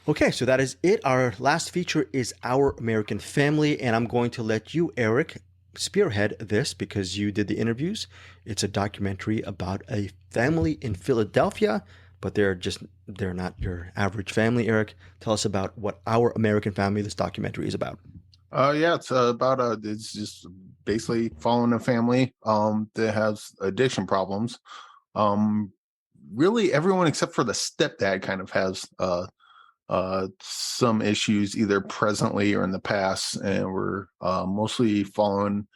Okay, so that is it. Our last feature is Our American Family, and I'm going to let you, Eric, spearhead this because you did the interviews. It's a documentary about a family in Philadelphia, but they're not your average family. Eric, tell us about what Our American Family, this documentary, is about. It's about it's just basically following a family that has addiction problems. Really everyone except for the stepdad kind of has some issues either presently or in the past, and we're mostly following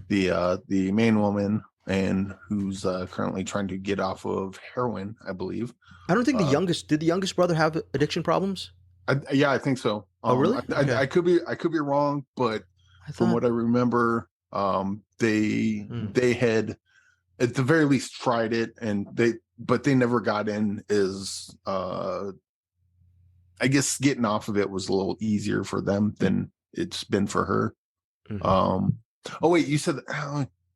the main woman, and who's currently trying to get off of heroin, I believe. I don't think did the youngest brother have addiction problems? I think so. Oh, really? Okay. I could be wrong, but from what I remember, they had at the very least tried it, but they never got in as I guess getting off of it was a little easier for them than it's been for her. Mm-hmm. Oh wait, you said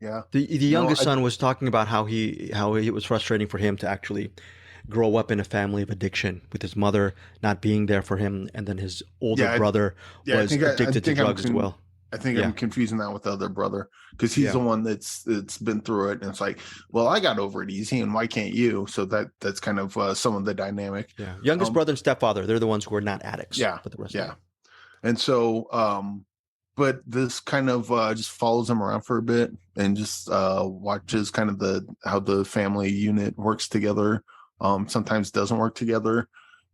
yeah. The youngest son was talking about how it was frustrating for him to actually grow up in a family of addiction with his mother not being there for him, and then his older brother was addicted to drugs as well. I think I'm confusing that with the other brother, because he's the one that's been through it, and it's like, well, I got over it easy, and why can't you? So that's kind of some of the dynamic. Yeah, youngest brother and stepfather, they're the ones who are not addicts. Yeah, but the rest yeah. And so, but this kind of just follows him around for a bit, and just watches kind of how the family unit works together. Sometimes doesn't work together.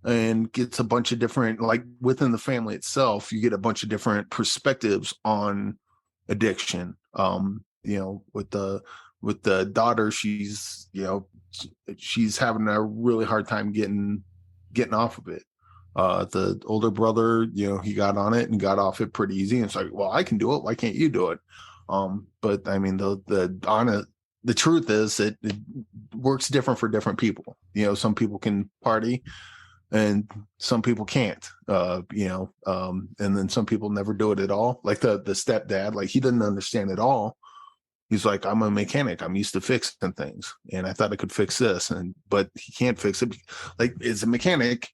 And gets a bunch of different, like within the family itself, you get a bunch of different perspectives on addiction. With the daughter, she's having a really hard time getting off of it. The older brother, he got on it and got off it pretty easy. And it's like, well, I can do it. Why can't you do it? But I mean, the truth is that it works different for different people. Some people can party, and some people can't, and then some people never do it at all. Like the stepdad, like he didn't understand it all. He's like, I'm a mechanic. I'm used to fixing things. And I thought I could fix this. But he can't fix it. Like, as a mechanic,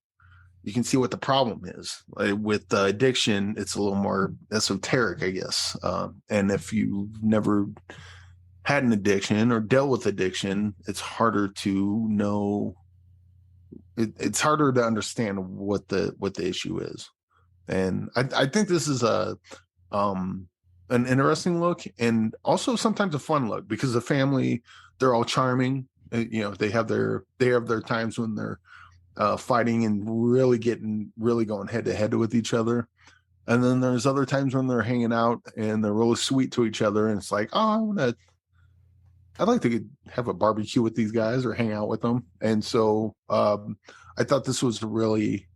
you can see what the problem is. Like, with addiction, it's a little more esoteric, I guess. And if you've never had an addiction or dealt with addiction, it's harder to know. It's harder to understand what the issue is. And I think this is an interesting look, and also sometimes a fun look, because the family, they're all charming. They have their times when they're fighting and really going head to head with each other. And then there's other times when they're hanging out and they're really sweet to each other. And it's like, oh, I'd like to have a barbecue with these guys or hang out with them. And so I thought this was a really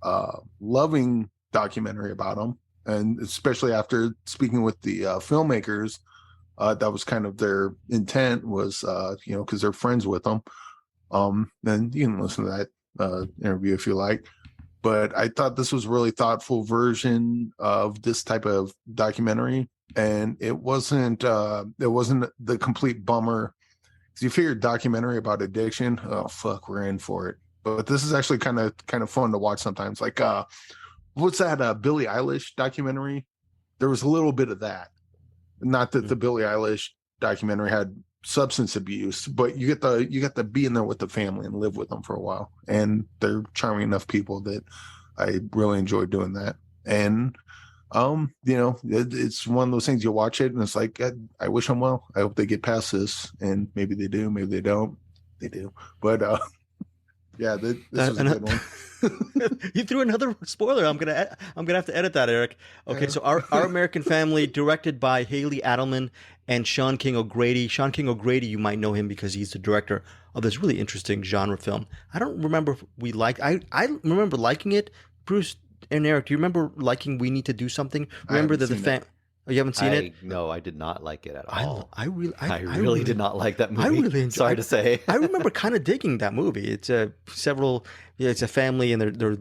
loving documentary about them. And especially after speaking with the filmmakers, that was kind of their intent, was, because they're friends with them. Then you can listen to that interview if you like. But I thought this was a really thoughtful version of this type of documentary. And it wasn't the complete bummer. Because you figure documentary about addiction, oh fuck, we're in for it. But this is actually kind of fun to watch sometimes. Like, what's that Billie Eilish documentary? There was a little bit of that. Not that the Billie Eilish documentary had substance abuse, but you get to be in there with the family and live with them for a while. And they're charming enough people that I really enjoyed doing that. And it's one of those things, you watch it and it's like, I wish them well. I hope they get past this, and maybe they do, maybe they don't. They do, but yeah, this was a good one. You threw another spoiler. I'm gonna have to edit that, Eric. Okay, so our American Family, directed by Haley Adelman and Sean King O'Grady. Sean King O'Grady, you might know him because he's the director of this really interesting genre film. I don't remember if we liked. I remember liking it. Bruce and Eric, do you remember liking We Need to Do Something? Remember that Oh, you haven't seen it? No, I did not like it at all. I really did not like that movie. I really enjoyed. Sorry to say. I remember kind of digging that movie. It's it's a family and they're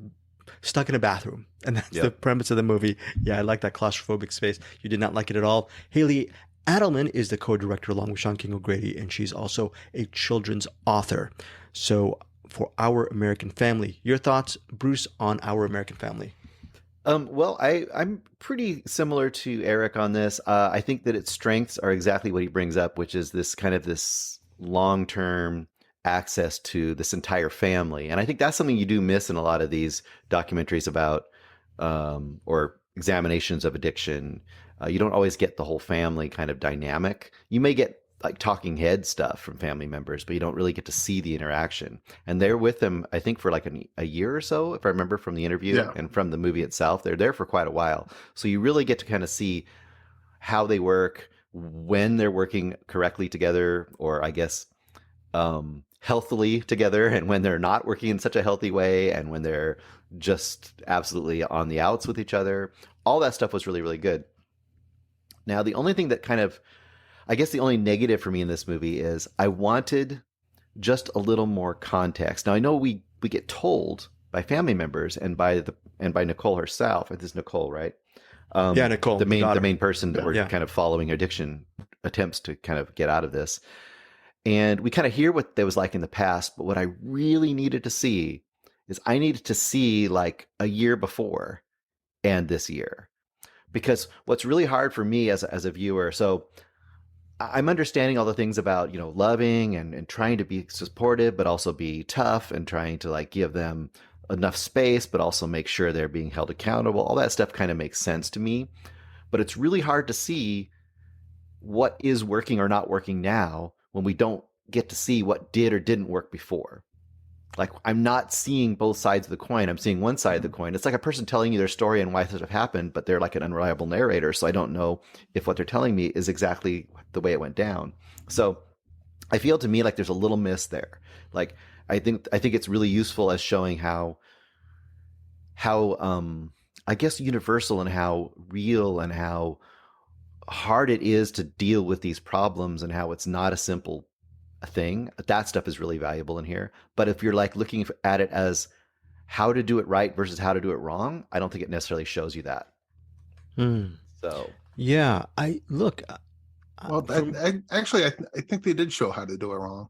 stuck in a bathroom, and that's the premise of the movie. Yeah, I like that claustrophobic space. You did not like it at all. Haley Adelman is the co-director along with Sean King O'Grady, and she's also a children's author. So for Our American Family, your thoughts, Bruce, on Our American Family? Well, I'm pretty similar to Eric on this. I think that its strengths are exactly what he brings up, which is this long-term access to this entire family. And I think that's something you do miss in a lot of these documentaries about or examinations of addiction. You don't always get the whole family kind of dynamic. You may get like talking head stuff from family members, but you don't really get to see the interaction. And they're with them, I think, for like a year or so, if I remember from the interview and from the movie itself. They're there for quite a while. So you really get to kind of see how they work, when they're working correctly together, or I guess healthily together, and when they're not working in such a healthy way, and when they're just absolutely on the outs with each other. All that stuff was really, really good. Now, the only thing that I guess the only negative for me in this movie is I wanted just a little more context. Now, I know we get told by family members and by Nicole herself. This is Nicole, right? Nicole, the main person that we're kind of following addiction attempts to kind of get out of this. And we kind of hear what it was like in the past, but what I really needed to see is I needed to see like a year before and this year. Because what's really hard for me as a viewer, so I'm understanding all the things about, loving and trying to be supportive, but also be tough and trying to like give them enough space, but also make sure they're being held accountable. All that stuff kind of makes sense to me, but it's really hard to see what is working or not working now when we don't get to see what did or didn't work before. Like, I'm not seeing both sides of the coin. I'm seeing one side of the coin. It's like a person telling you their story and why stuff happened, but they're like an unreliable narrator. So I don't know if what they're telling me is exactly the way it went down. So I feel to me like there's a little miss there. Like, I think it's really useful as showing how I guess universal and how real and how hard it is to deal with these problems and how it's not a simple thing. That stuff is really valuable in here. But if you're like looking at it as how to do it right versus how to do it wrong, I don't think it necessarily shows you that. So yeah, I think they did show how to do it wrong,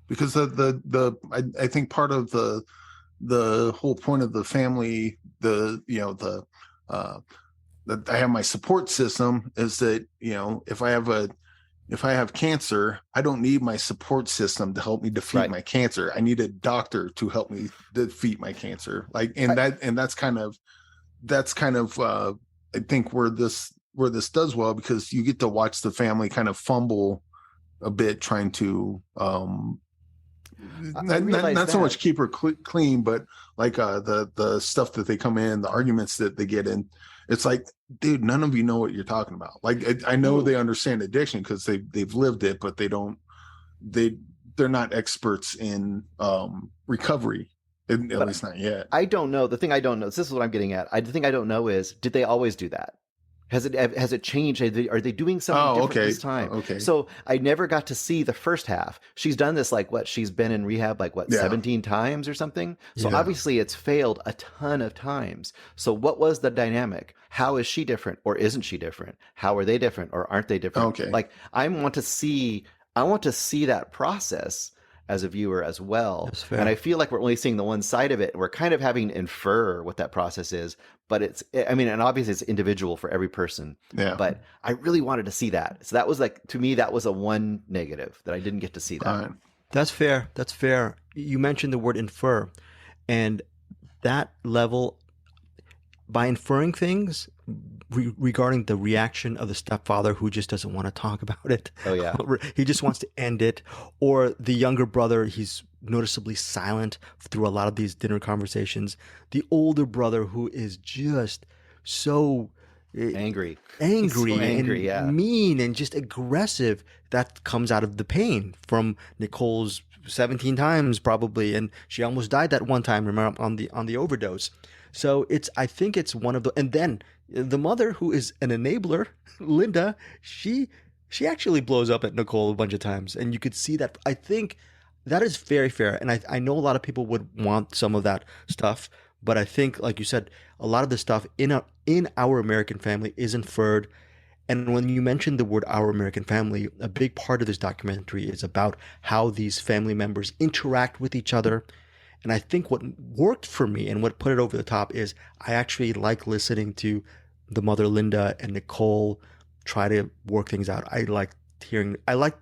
because I think part of the whole point of the family, that I have my support system is that, if I have cancer, I don't need my support system to help me defeat my cancer. I need a doctor to help me defeat my cancer. Like, that's kind of I think where this does well, because you get to watch the family kind of fumble a bit trying to not so much keep her clean, but like the stuff that they come in, the arguments that they get in. It's like, dude, none of you know what you're talking about. Like, I know they understand addiction because they've lived it, but they're not experts in recovery, at least not yet. I don't know. The thing I don't know, this is what I'm getting at. The thing I don't know is, did they always do that? Has it changed? Are they doing something different this time? Okay. So I never got to see the first half. She's done this she's been in rehab 17 times or something. So obviously it's failed a ton of times. So what was the dynamic? How is she different or isn't she different? How are they different or aren't they different? Okay. Like, I want to see that process as a viewer as well. That's fair. And I feel like we're only seeing the one side of it. We're kind of having to infer what that process is, but and obviously it's individual for every person. Yeah. But I really wanted to see that. So that was to me, that was a one negative that I didn't get to see that. Right. That's fair. That's fair. You mentioned the word infer, and that level, by inferring things regarding the reaction of the stepfather who just doesn't want to talk about it. Oh, yeah. He just wants to end it. Or the younger brother, he's noticeably silent through a lot of these dinner conversations. The older brother, who is just so angry and mean and just aggressive, that comes out of the pain from Nicole's 17 times probably, and she almost died that one time, remember, on the overdose. So I think it's one of the, and then the mother, who is an enabler, Linda, she actually blows up at Nicole a bunch of times, and you could see that. I think that is very fair, and I know a lot of people would want some of that stuff, but I think, like you said, a lot of the stuff in Our American Family is inferred. And when you mentioned the word Our American Family, a big part of this documentary is about how these family members interact with each other. And I think what worked for me and what put it over the top is I actually like listening to the mother, Linda, and Nicole try to work things out. I like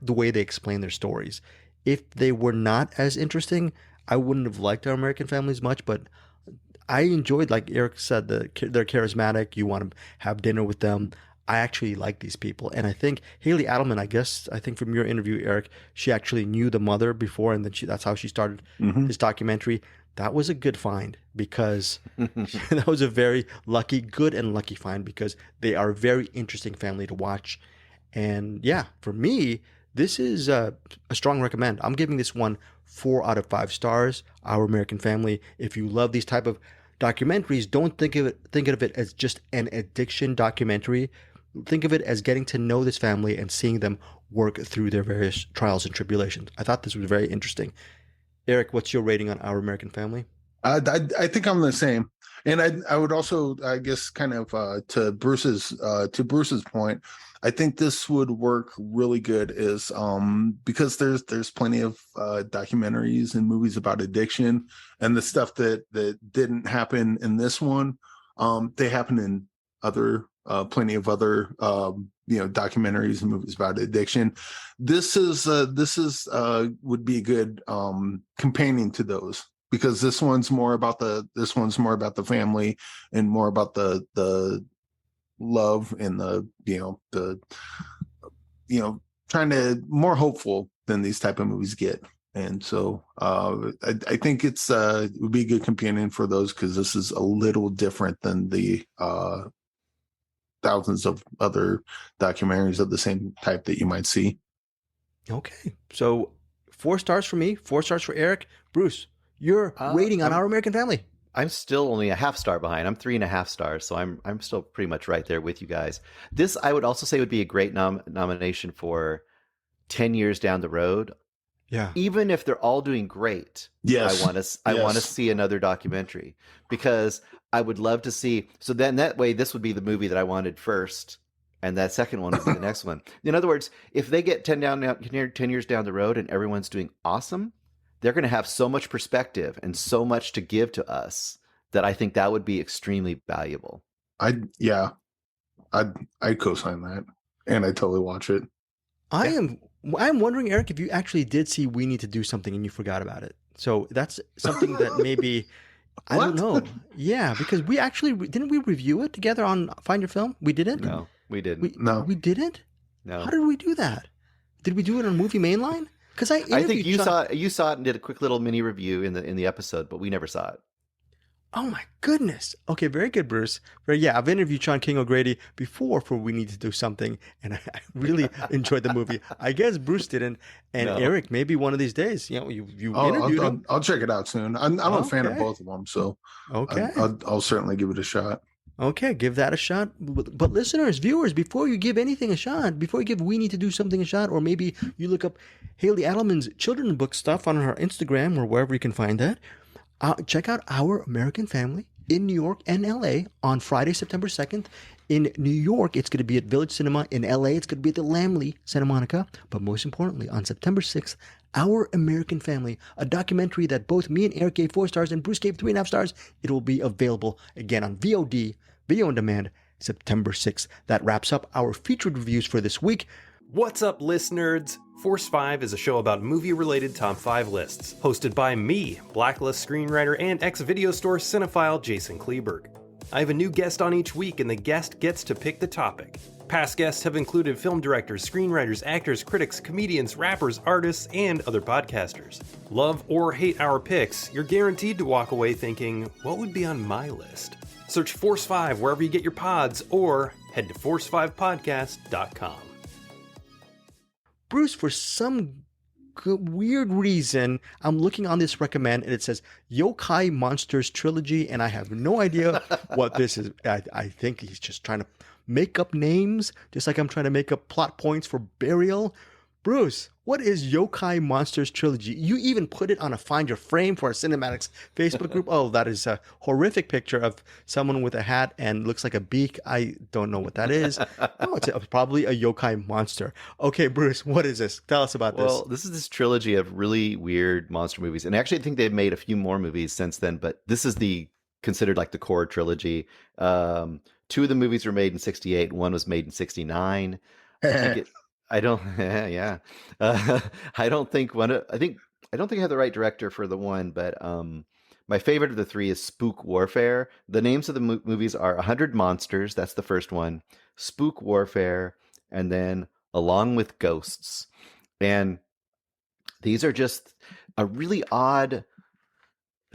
the way they explain their stories. If they were not as interesting, I wouldn't have liked Our American Family as much, but I enjoyed, like Eric said, they're charismatic. You want to have dinner with them. I actually like these people. And I think Haley Adelman, I think from your interview, Eric, she actually knew the mother before, and then that's how she started this documentary. That was a good find, because that was a very good and lucky find, because they are a very interesting family to watch. And yeah, for me, this is a strong recommend. I'm giving this one 4 out of 5 stars. Our American Family. If you love these type of documentaries, don't think of it as just an addiction documentary. Think of it as getting to know this family and seeing them work through their various trials and tribulations. I thought this was very interesting. Eric, what's your rating on Our American Family? I think I'm the same, and I would also, I guess, kind of to Bruce's point, I think this would work really good is because there's plenty of documentaries and movies about addiction, and the stuff that didn't happen in this one, they happen in other plenty of other documentaries and movies about addiction. This is would be a good companion to those, because this one's more about the family and more about the love and the trying to more hopeful than these type of movies get. And so I think it would be a good companion for those, because this is a little different than the thousands of other documentaries of the same type that you might see. Okay. So 4 stars for me, 4 stars for Eric. Bruce, your rating on Our American Family. I'm still only a half star behind. I'm 3.5 stars, so I'm still pretty much right there with you guys. This, I would also say, would be a great nomination for 10 years down the road. Yeah. Even if they're all doing great, Yes. I want to see another documentary, because I would love to see. So then that way, this would be the movie that I wanted first, and that second one would be the next one. In other words, if they get 10 years down the road and everyone's doing awesome, they're going to have so much perspective and so much to give to us that I think that would be extremely valuable. I'd co-sign that, and I totally watch it. I'm wondering, Eric, if you actually did see We Need to Do Something and you forgot about it. So that's something that maybe I don't know. Yeah, because we actually didn't we review it together on Find Your Film? We didn't. No, we didn't. We didn't. No. How did we do that? Did we do it on Movie Mainline? Because I think you saw it and did a quick little mini review in the episode, but we never saw it. Oh my goodness. Okay, very good, Bruce. I've interviewed Sean King O'Grady before for We Need to Do Something, and I really enjoyed the movie. I guess Bruce didn't, and no. Eric, maybe one of these days, you interviewed him. I'll check it out soon. I'm a fan of both of them, so okay, I'll certainly give it a shot. Okay, give that a shot. But listeners, viewers, before you give anything a shot, before you give We Need to Do Something a shot, or maybe you look up Haley Adelman's children's book stuff on her Instagram or wherever you can find that, check out Our American Family in New York and LA on Friday, September 2nd. In New York, it's going to be at Village Cinema. In LA, it's going to be at the Lamley, Santa Monica. But most importantly, on September 6th, Our American Family, a documentary that both me and Eric gave 4 stars and Bruce gave 3.5 stars. It will be available again on VOD, Video on Demand, September 6th. That wraps up our featured reviews for this week. What's up, list nerds? Force 5 is a show about movie-related top 5 lists, hosted by me, Blacklist screenwriter and ex-video store cinephile Jason Kleberg. I have a new guest on each week, and the guest gets to pick the topic. Past guests have included film directors, screenwriters, actors, critics, comedians, rappers, artists, and other podcasters. Love or hate our picks, you're guaranteed to walk away thinking, what would be on my list? Search Force 5 wherever you get your pods, or head to force5podcast.com. Bruce, for some weird reason, I'm looking on this recommend and it says Yokai Monsters Trilogy, and I have no idea what this is. I think he's just trying to make up names, just like I'm trying to make up plot points for Burial. Bruce, what is Yokai Monsters Trilogy? You even put it on a Find Your Frame for our Cinematics Facebook group. Oh, that is a horrific picture of someone with a hat and looks like a beak. I don't know what that is. No, it's probably a yokai monster. Okay, Bruce, what is this? Tell us about this. Well, this is this trilogy of really weird monster movies. And actually, I think they've made a few more movies since then, but this is considered like the core trilogy. 2 of the movies were made in 1968. One was made in 1969. I don't think I have the right director for the one, but my favorite of the 3 is Spook Warfare. The names of the movies are 100 Monsters, that's the first one, Spook Warfare, and then Along with Ghosts. And these are just a really odd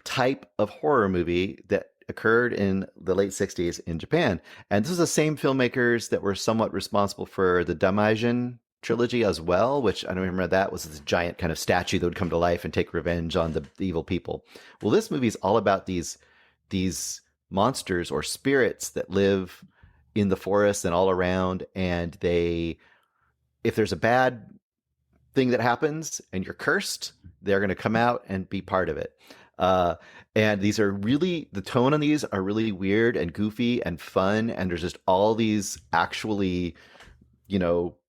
type of horror movie that occurred in the late 60s in Japan. And this is the same filmmakers that were somewhat responsible for the Damaijin trilogy as well, which I don't remember, that was this giant kind of statue that would come to life and take revenge on the evil people. Well, this movie is all about these monsters or spirits that live in the forest and all around, and if there's a bad thing that happens and you're cursed, they're going to come out and be part of it. And these are really, the tone on these are really weird and goofy and fun. And there's just all these actually,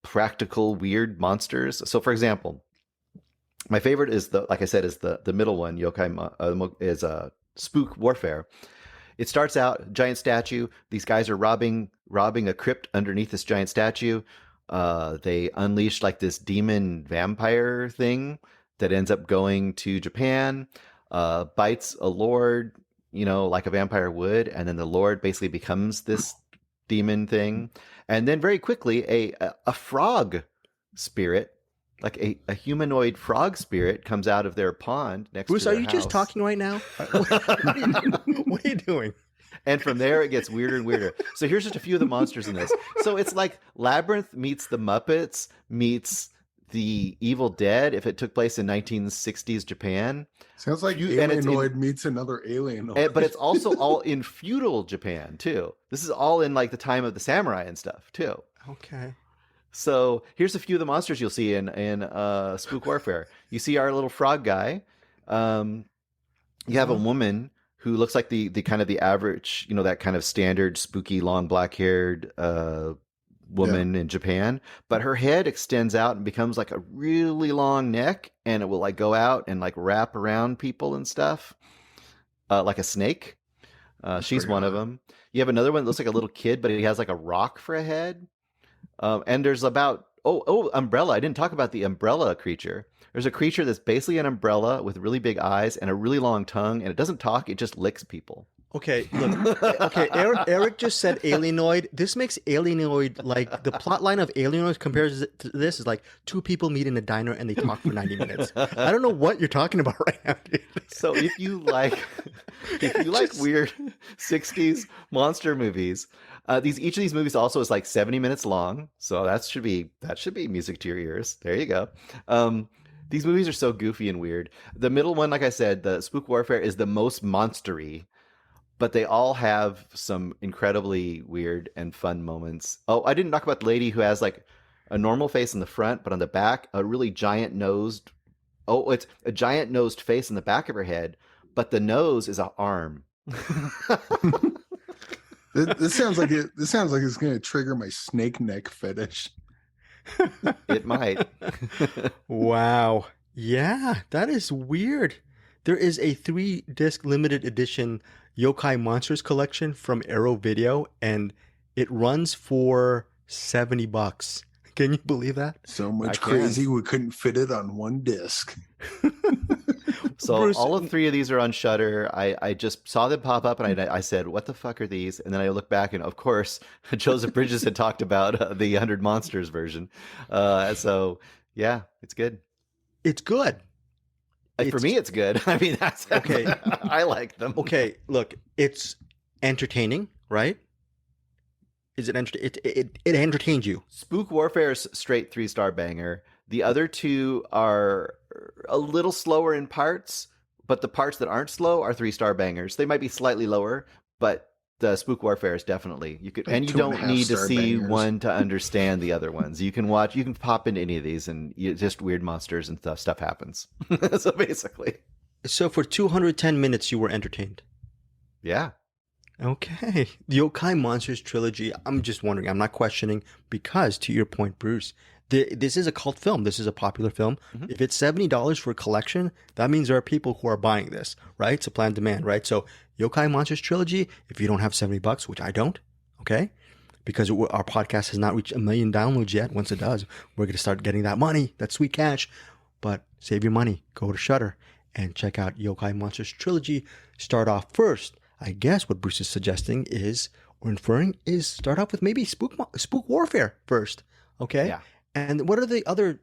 practical weird monsters. So for example, my favorite is like I said, is the middle one, Yokai, is Spook Warfare. It starts out, giant statue. These guys are robbing a crypt underneath this giant statue. They unleash like this demon vampire thing that ends up going to Japan, bites a lord, like a vampire would, and then the lord basically becomes this demon thing. And then very quickly, a frog spirit, like a humanoid frog spirit, comes out of their pond next Bruce, to their are you just house. talking right now? What are you doing? And from there, it gets weirder and weirder. So here's just a few of the monsters in this. So it's like Labyrinth meets the Muppets meets the Evil Dead if it took place in 1960s Japan. Sounds like and Alienoid meets another Alienoid. But it's also all in feudal Japan, too. This is all in like the time of the samurai and stuff, too. Okay. So here's a few of the monsters you'll see in Spook Warfare. You see our little frog guy. You have a woman who looks like the kind of the average, that kind of standard spooky long black haired woman in Japan, but her head extends out and becomes like a really long neck, and it will like go out and like wrap around people and stuff, like a snake. She's one of them. You have another one that looks like a little kid, but he has like a rock for a head. And there's about umbrella. I didn't talk about the umbrella creature. There's a creature that's basically an umbrella with really big eyes and a really long tongue, and it doesn't talk, it just licks people. Okay, look. Okay, Eric just said Alienoid. This makes Alienoid like the plot line of Alienoid compares to this is like two people meet in a diner and they talk for 90 minutes. I don't know what you're talking about right now, dude. So if you like weird 60s monster movies, each of these movies also is like 70 minutes long. So that should be music to your ears. There you go. These movies are so goofy and weird. The middle one, like I said, the Spook Warfare, is the most monstery, but they all have some incredibly weird and fun moments. Oh, I didn't talk about the lady who has like a normal face in the front, but on the back, a really giant nosed. Oh, it's a giant nosed face in the back of her head, but the nose is an arm. This sounds like it's going to trigger my snake neck fetish. It might. Wow. Yeah, that is weird. There is a 3-disc limited edition Yokai Monsters collection from Arrow Video, and it runs for $70. Can you believe that? So much crazy we couldn't fit it on one disc. So Bruce, all of 3 of these are on Shudder. I just saw them pop up, and I said, "What the fuck are these?" And then I looked back, and of course, Joseph Bridges had talked about the 100 Monsters version. So yeah, it's good. It's good. For me, it's good. I mean, that's Okay. I like them. Okay, look, it's entertaining, right? Is it it entertains you? Spook Warfare is straight 3-star banger. The other 2 are a little slower in parts, but the parts that aren't slow are 3-star bangers. They might be slightly lower, but the Spook Warfare is definitely you could, and you don't need to see one to understand the other ones. You can pop into any of these, and just weird monsters and stuff happens. So basically, So for 210 minutes, you were entertained. yeah. Okay. The Yokai Monsters trilogy, I'm just wondering, I'm not questioning, because to your point, Bruce, this is a cult film. This is a popular film. Mm-hmm. If it's $70 for a collection, that means there are people who are buying this, right? Supply and demand, right? So Yokai Monsters trilogy, if you don't have $70, which I don't, okay? Because our podcast has not reached 1 million downloads yet. Once it does, we're going to start getting that money, that sweet cash. But save your money. Go to Shudder and check out Yokai Monsters trilogy. Start off first. I guess what Bruce is suggesting is, or inferring, is start off with maybe Spook Warfare first, okay? Yeah. And what are the other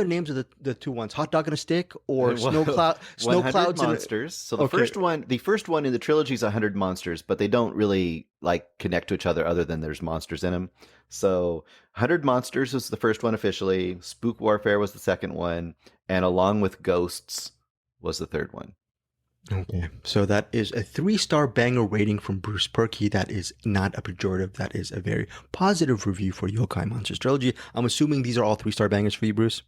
names of the 2 ones? Hot Dog and a Stick or Snow Clouds Monsters. So the first one in the trilogy is 100 Monsters, but they don't really like connect to each other than there's monsters in them. So 100 Monsters was the first one officially. Spook Warfare was the second one, and Along with Ghosts was the third one. Okay, so that is a 3-star banger rating from Bruce Purkey. That is not a pejorative. That is a very positive review for Yokai Monsters trilogy. I'm assuming these are all 3-star bangers for you, Bruce?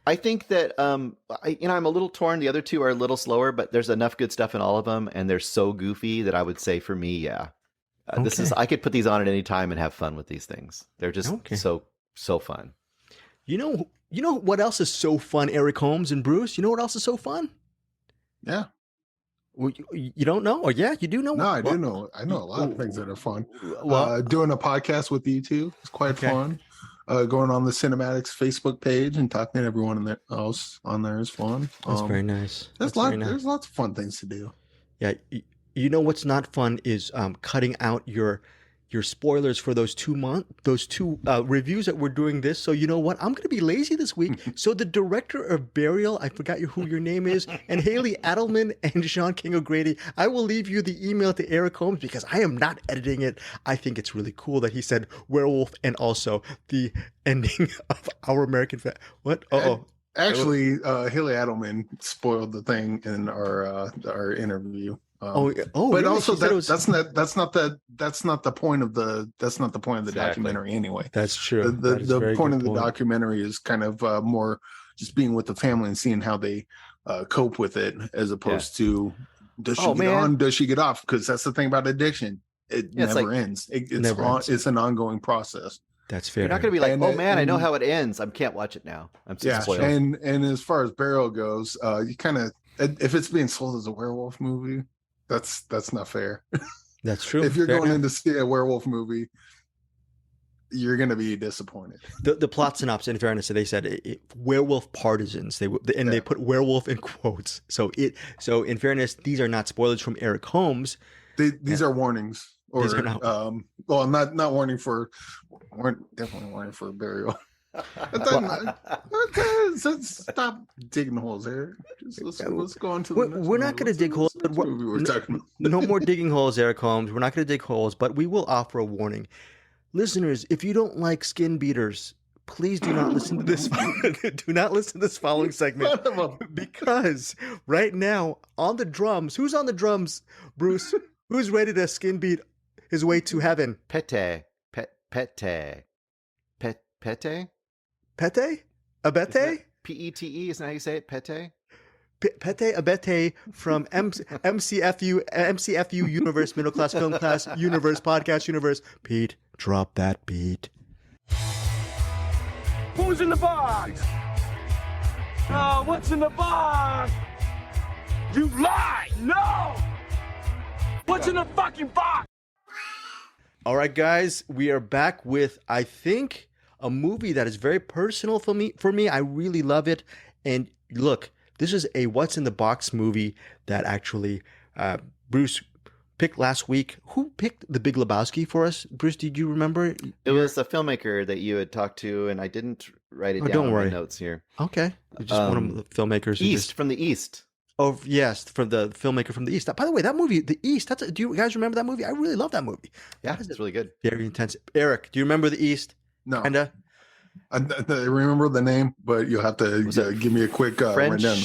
I think that I'm a little torn. The other two are a little slower, but there's enough good stuff in all of them, and they're so goofy that I would say for me, yeah, this is. Okay. I could put these on at any time and have fun with these things. They're just so fun. You know what else is so fun, Eric Holmes and Bruce? You know what else is so fun? Yeah. Well, you don't know? Or yeah, you do know? No, I do know. I know a lot of things that are fun. Well, Doing a podcast with you two is quite fun. Going on the Cinematics Facebook page and talking to everyone else on there is fun. that's very nice. There's lots of fun things to do. Yeah, you know what's not fun is cutting out your spoilers for those two reviews that we're doing this. So you know what? I'm going to be lazy this week. So the director of Burial, I forgot who your name is, and Haley Adelman and Sean King O'Grady, I will leave you the email to Eric Holmes because I am not editing it. I think it's really cool that he said werewolf and also the ending of Our American What? Actually, Haley Adelman spoiled the thing in our interview. But really? Also that's not the point of the documentary anyway. That's true. The point of the documentary is kind of more just being with the family and seeing how they cope with it, as opposed to does she get on, does she get off? Because that's the thing about addiction; it never ends. It's an ongoing process. That's fair. You're not going to be like, I know how it ends. I can't watch it now. I'm so spoiled. And as far as Burial goes, you kind of, if it's being sold as a werewolf movie, that's not fair. That's true. If you're going in to see a werewolf movie, you're going to be disappointed. The plot synopsis, in fairness, they said werewolf partisans. They put werewolf in quotes. So in fairness, these are not spoilers from Eric Holmes. These are warnings. Or definitely warning for Burial. Stop digging holes there. Let's go on to the next. We're not going to dig holes. But no more digging holes, Eric Holmes. We're not going to dig holes, but we will offer a warning. Listeners, if you don't like skin beaters, please do not listen to this. Do not listen to this following segment, because right now on the drums, who's on the drums, Bruce? Who's ready to skin beat his way to heaven? Pete? Abete? P-E-T-E, isn't that how you say it? Pete? Pete Abete from MCFU Universe, Middle Class Film Class Universe, Podcast Universe. Pete, drop that beat. Who's in the box? Oh, what's in the box? You lie! No! What's in the fucking box? All right, guys, we are back with, I think, a movie that is very personal for me. I really love it. And look, this is a What's in the Box movie that actually Bruce picked last week. Who picked The Big Lebowski for us? Bruce, did you remember? It was a filmmaker that you had talked to, and I didn't write it down in my notes here. Okay. Just one of the filmmakers. From the East. Oh, yes, from the filmmaker from the East. By the way, that movie, The East, do you guys remember that movie? I really love that movie. Yeah, it's really good. Very intense. Eric, do you remember The East? No. Kinda? I remember the name, but you'll have to give me a quick French, rundown.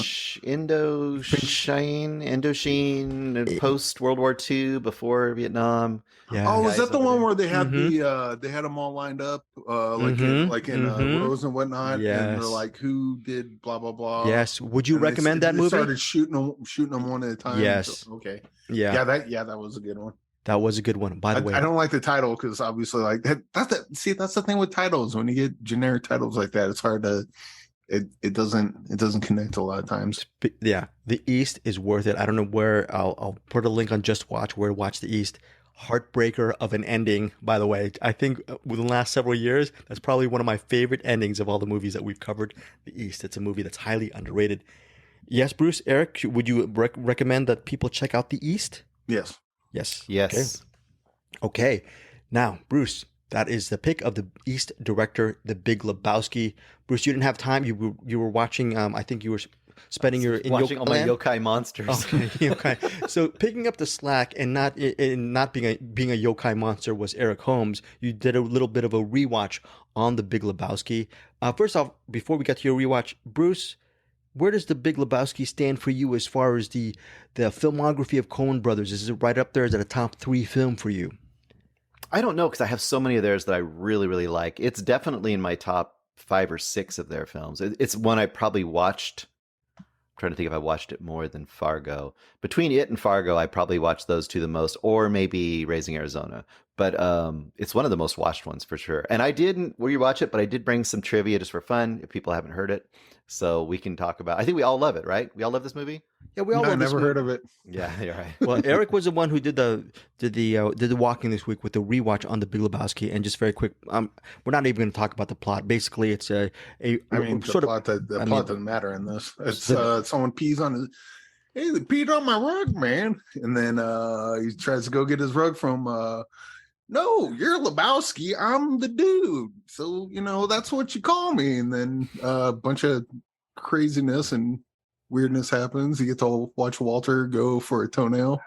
Indochine, post World War II, before Vietnam. Yeah. Oh, is that the one where they had they had them all lined up, in rows and whatnot? Yes. And they're like, who did blah blah blah? Yes. Would you recommend that they movie? Started shooting them one at a time. Yes. Okay. Yeah. That was a good one. That was a good one. By the way, I don't like the title because obviously, like that's the thing with titles. When you get generic titles like that, it's hard to. It doesn't connect a lot of times. Yeah, The East is worth it. I don't know where I'll put a link on Just Watch where to watch The East. Heartbreaker of an ending, by the way. I think within the last several years, that's probably one of my favorite endings of all the movies that we've covered. The East. It's a movie that's highly underrated. Yes, Bruce, Eric, would you recommend that people check out The East? Yes. Yes. Okay. Now, Bruce, that is the pick of the East director, The Big Lebowski. Bruce, you didn't have time. You were watching. I think you were spending your watching all my yokai monsters. Okay, yokai. So picking up the slack and not being a yokai monster was Eric Holmes. You did a little bit of a rewatch on The Big Lebowski. First off, before we get to your rewatch, Bruce, where does The Big Lebowski stand for you as far as the filmography of Coen brothers? Is it right up there? Is it a top 3 film for you? I don't know, because I have so many of theirs that I really, really like. It's definitely in my top 5 or 6 of their films. It's one I probably watched. I'm trying to think if I watched it more than Fargo. Between it and Fargo, I probably watched those two the most, or maybe Raising Arizona. But it's one of the most watched ones for sure. And I didn't rewatch it, but I did bring some trivia just for fun if people haven't heard it. So we can talk about. I think we all love it, right? We all love this movie. Yeah, we all No, I love this never movie. heard of it. Yeah, you're right. Well, Eric was the one who did the walking this week with the rewatch on the Big Lebowski. And just very quick, we're not even going to talk about the plot. Basically, it's I mean, the sort plot, of the plot doesn't matter in this. It's someone pees on his. Hey, they peed on my rug, man. And then he tries to go get his rug from. No, you're Lebowski. I'm the dude. So that's what you call me. And then a bunch of craziness and weirdness happens. You get to watch Walter go for a toenail.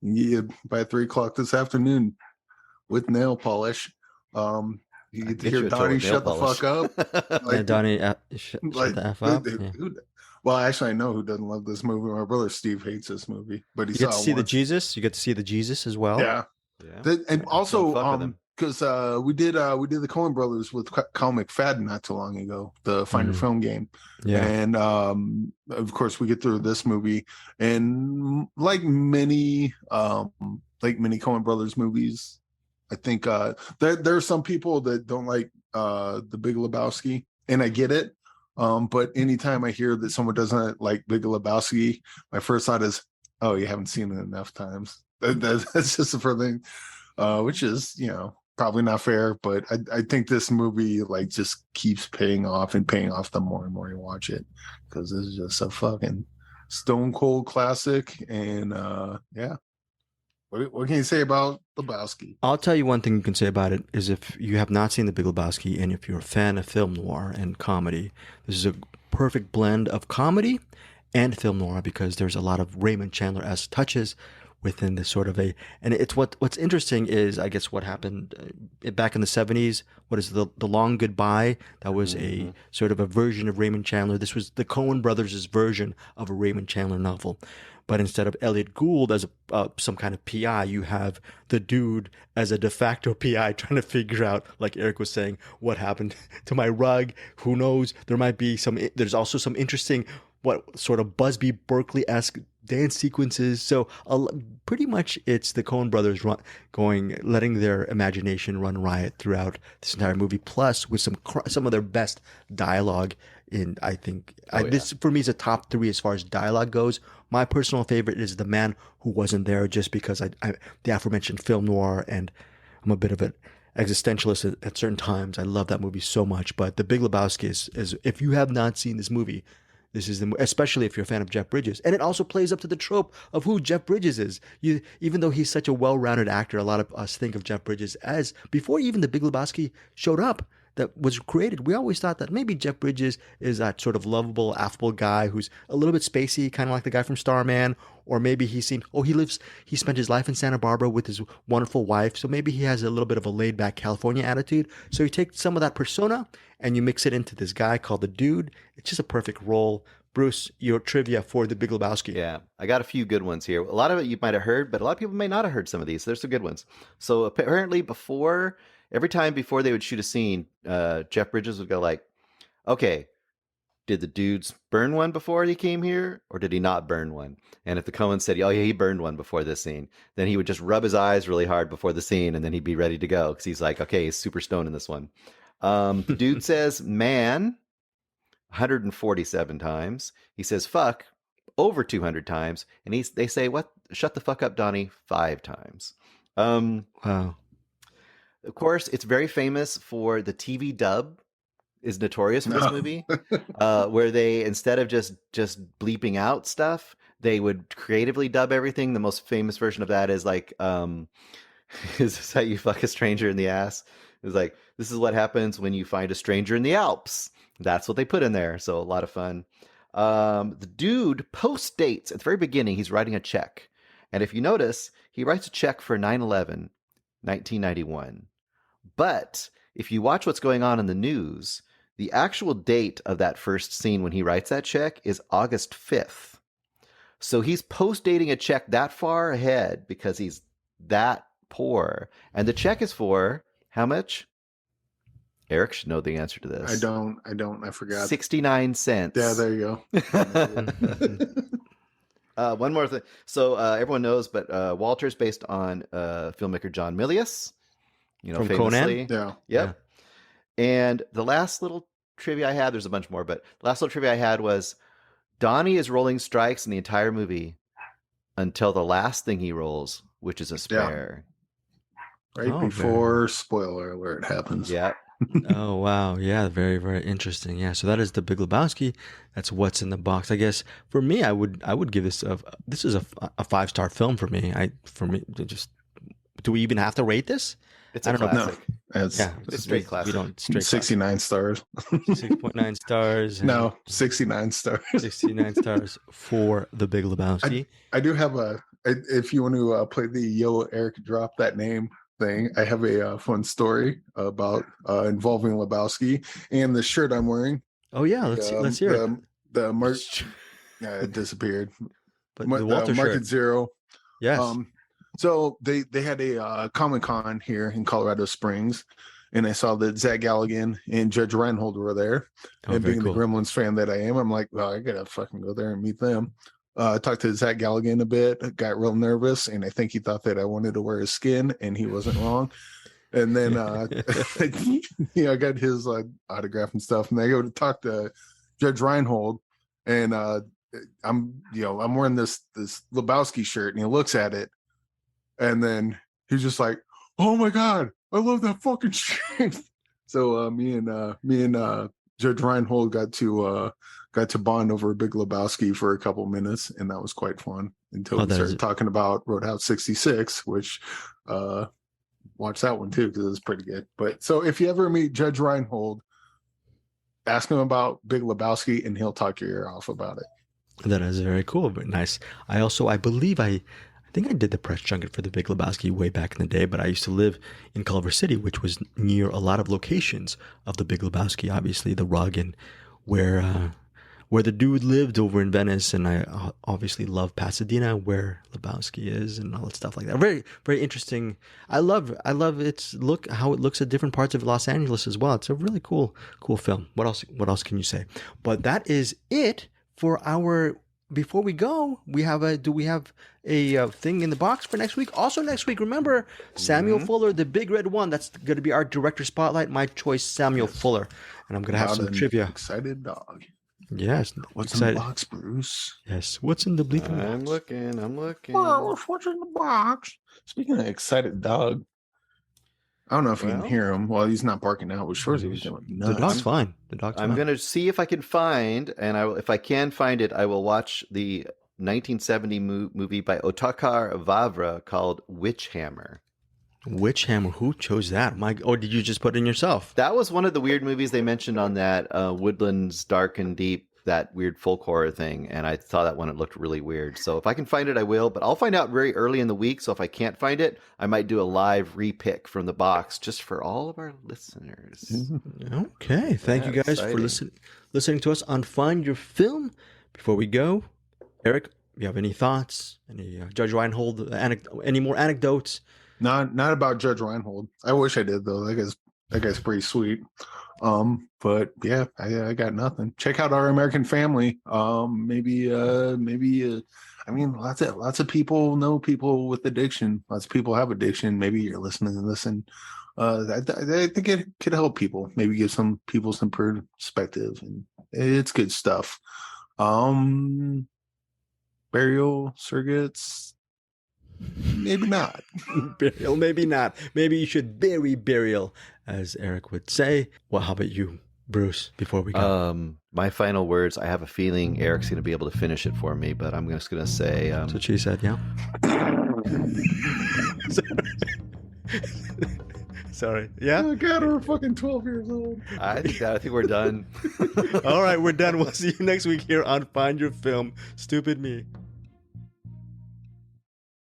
By 3:00 this afternoon with nail polish. You get to hear Donnie shut the fuck up. yeah, Donnie, shut the F up. Yeah. Well, actually, I know who doesn't love this movie. My brother Steve hates this movie, but he You saw get to it see the once. Jesus. You get to see the Jesus as well. Yeah, Yeah. and also Don't fuck with him. because we did the Coen Brothers with Kyle McFadden not too long ago, the Find Your Film game. Yeah. And of course we get through this movie, and like many Coen Brothers movies, I think there are some people that don't like the Big Lebowski, and I get it. But anytime I hear that someone doesn't like Big Lebowski, my first thought is, oh, you haven't seen it enough times. That's just the first thing, which is probably not fair, but I think this movie like just keeps paying off the more and more you watch it, because this is just a fucking stone cold classic. And yeah, what can you say about Lebowski? I'll tell you one thing you can say about it is if you have not seen The Big Lebowski and if you're a fan of film noir and comedy, this is a perfect blend of comedy and film noir, because there's a lot of Raymond Chandler-esque touches within this sort of and it's what's interesting is, I guess, what happened back in the 70s. What is the Long Goodbye? That was a sort of a version of Raymond Chandler. This was the Coen brothers' version of a Raymond Chandler novel. But instead of Elliot Gould as some kind of PI, you have the dude as a de facto PI trying to figure out, like Eric was saying, what happened to my rug. Who knows? There's also some interesting, what sort of Busby Berkeley-esque dance sequences. So pretty much it's the Coen brothers letting their imagination run riot throughout this entire movie, plus with some of their best dialogue. I think this for me is a top 3 as far as dialogue goes. My personal favorite is The Man Who Wasn't There, just because the aforementioned film noir, and I'm a bit of an existentialist at certain times. I love that movie so much. But The Big Lebowski is if you have not seen this movie, this is especially if you're a fan of Jeff Bridges. And it also plays up to the trope of who Jeff Bridges is. Even though he's such a well-rounded actor, a lot of us think of Jeff Bridges as, before even The Big Lebowski showed up, that was created, we always thought that maybe Jeff Bridges is that sort of lovable, affable guy who's a little bit spacey, kind of like the guy from Starman, or maybe he spent his life in Santa Barbara with his wonderful wife, so maybe he has a little bit of a laid-back California attitude. So you take some of that persona and you mix it into this guy called the Dude. It's just a perfect role. Bruce, your trivia for The Big Lebowski. Yeah, I got a few good ones here. A lot of it you might have heard, but a lot of people may not have heard some of these. There's some good ones. So apparently every time before they would shoot a scene, Jeff Bridges would go like, okay, did the dudes burn one before he came here, or did he not burn one? And if the Coen said, oh yeah, he burned one before this scene, then he would just rub his eyes really hard before the scene, and then he'd be ready to go, because he's like, okay, he's super stoned in this one. The dude says man 147 times. He says fuck over 200 times, and they say, what? Shut the fuck up, Donnie, 5 times. Wow. Of course, it's very famous for the TV dub is notorious for this movie, where they, instead of just bleeping out stuff, they would creatively dub everything. The most famous version of that is like, is this how you fuck a stranger in the ass? It's like, this is what happens when you find a stranger in the Alps. That's what they put in there. So a lot of fun. The dude post dates at the very beginning. He's writing a check. And if you notice, he writes a check for 9/11, 1991. But if you watch what's going on in the news, the actual date of that first scene when he writes that check is August 5th. So he's post-dating a check that far ahead because he's that poor. And the check is for how much? Eric should know the answer to this. I don't. I forgot. 69 cents. Yeah, there you go. One more thing. So everyone knows, but Walter's based on filmmaker John Milius. From famously. Conan? Yeah. Yep. And the last little trivia I had, there's a bunch more, but the last little trivia I had was Donnie is rolling strikes in the entire movie until the last thing he rolls, which is a spare. Right before spoiler alert happens. Yeah. Oh wow, yeah, very very interesting. Yeah, so that is the Big Lebowski. That's what's in the box. I guess for me, I would give this a 5-star film for me. Just do we even have to rate this? It's I a don't know. classic. It's straight classic. We don't straight 69 stars. 6.9 stars. and No, 69 stars. 69 stars for the Big Lebowski. I do have if you want to play the Yo Eric drop that name thing, I have a fun story about involving Lebowski and the shirt I'm wearing. Oh yeah, let's hear it. The merch it disappeared. But the Walter Market shirt. Zero. Yes. So they had a Comic-Con here in Colorado Springs, and I saw that Zach Galligan and Judge Reinhold were there. And very being cool. the Gremlins fan that I am, I'm like, well, I gotta fucking go there and meet them. I talked to Zach Galligan a bit, got real nervous, and I think he thought that I wanted to wear his skin, and he wasn't wrong. And then I got his autograph and stuff, and I go to talk to Judge Reinhold, and I'm wearing this Lebowski shirt, and he looks at it, and then he's just like, "Oh my god, I love that fucking shirt." So me and Judge Reinhold got to bond over Big Lebowski for a couple minutes, and that was quite fun until we started talking about Roadhouse 66, which watch that one too because it's pretty good. But so if you ever meet Judge Reinhold, ask him about Big Lebowski, and he'll talk your ear off about it. That is very cool, but nice. I believe I think I did the press junket for the Big Lebowski way back in the day, but I used to live in Culver City, which was near a lot of locations of the Big Lebowski, obviously the rug and where the dude lived over in Venice, and I obviously love Pasadena, where Lebowski is, and all that stuff like that. Very, very interesting. I love how it looks at different parts of Los Angeles as well. It's a really cool film. What else can you say? But that is it for our. Before we go, do we have a thing in the box for next week? Also next week, remember Samuel Fuller, the big red one. That's going to be our director spotlight. My choice, Samuel Fuller, and I'm going to have some trivia. Excited dog. Yes. What's in the box, Bruce? Yes. What's in the bleeping box? I'm looking. Well, what's in the box? Speaking of excited dog, I don't know if you can hear him. Well, he's not barking out. Which shows he was going nuts. The dog's fine. I'm going to see if I can find, and if I can find it, I will watch the 1970 movie by Otakar Vavra called Witch Hammer. Witch Hammer? Who chose that? Or did you just put it in yourself? That was one of the weird movies they mentioned on that Woodlands Dark and Deep, that weird folk horror thing, and I saw that one. It looked really weird. So if I can find it, I will, but I'll find out very early in the week. So if I can't find it, I might do a live repick from the box just for all of our listeners. Okay. Thank you guys for listening to us on Find Your Film. Before we go, Eric, you have any thoughts? Any Judge Reinhold, any more anecdotes? Not about Judge Reinhold. I wish I did though. That guy's pretty sweet. But yeah, I got nothing. Check out Our American Family. Maybe I mean, lots of people know people with addiction. Lots of people have addiction. Maybe you're listening to this, and I think it could help people. Maybe give some people some perspective, and it's good stuff. Burial surrogates. Maybe not. Burial, maybe not. Maybe you should bury burial, as Eric would say. Well, how about you, Bruce, before we go? My final words, I have a feeling Eric's going to be able to finish it for me, but I'm just going to say... That's what she said, yeah? Sorry. Yeah? Oh God, we're fucking 12 years old. I think we're done. All right, we're done. We'll see you next week here on Find Your Film. Stupid me.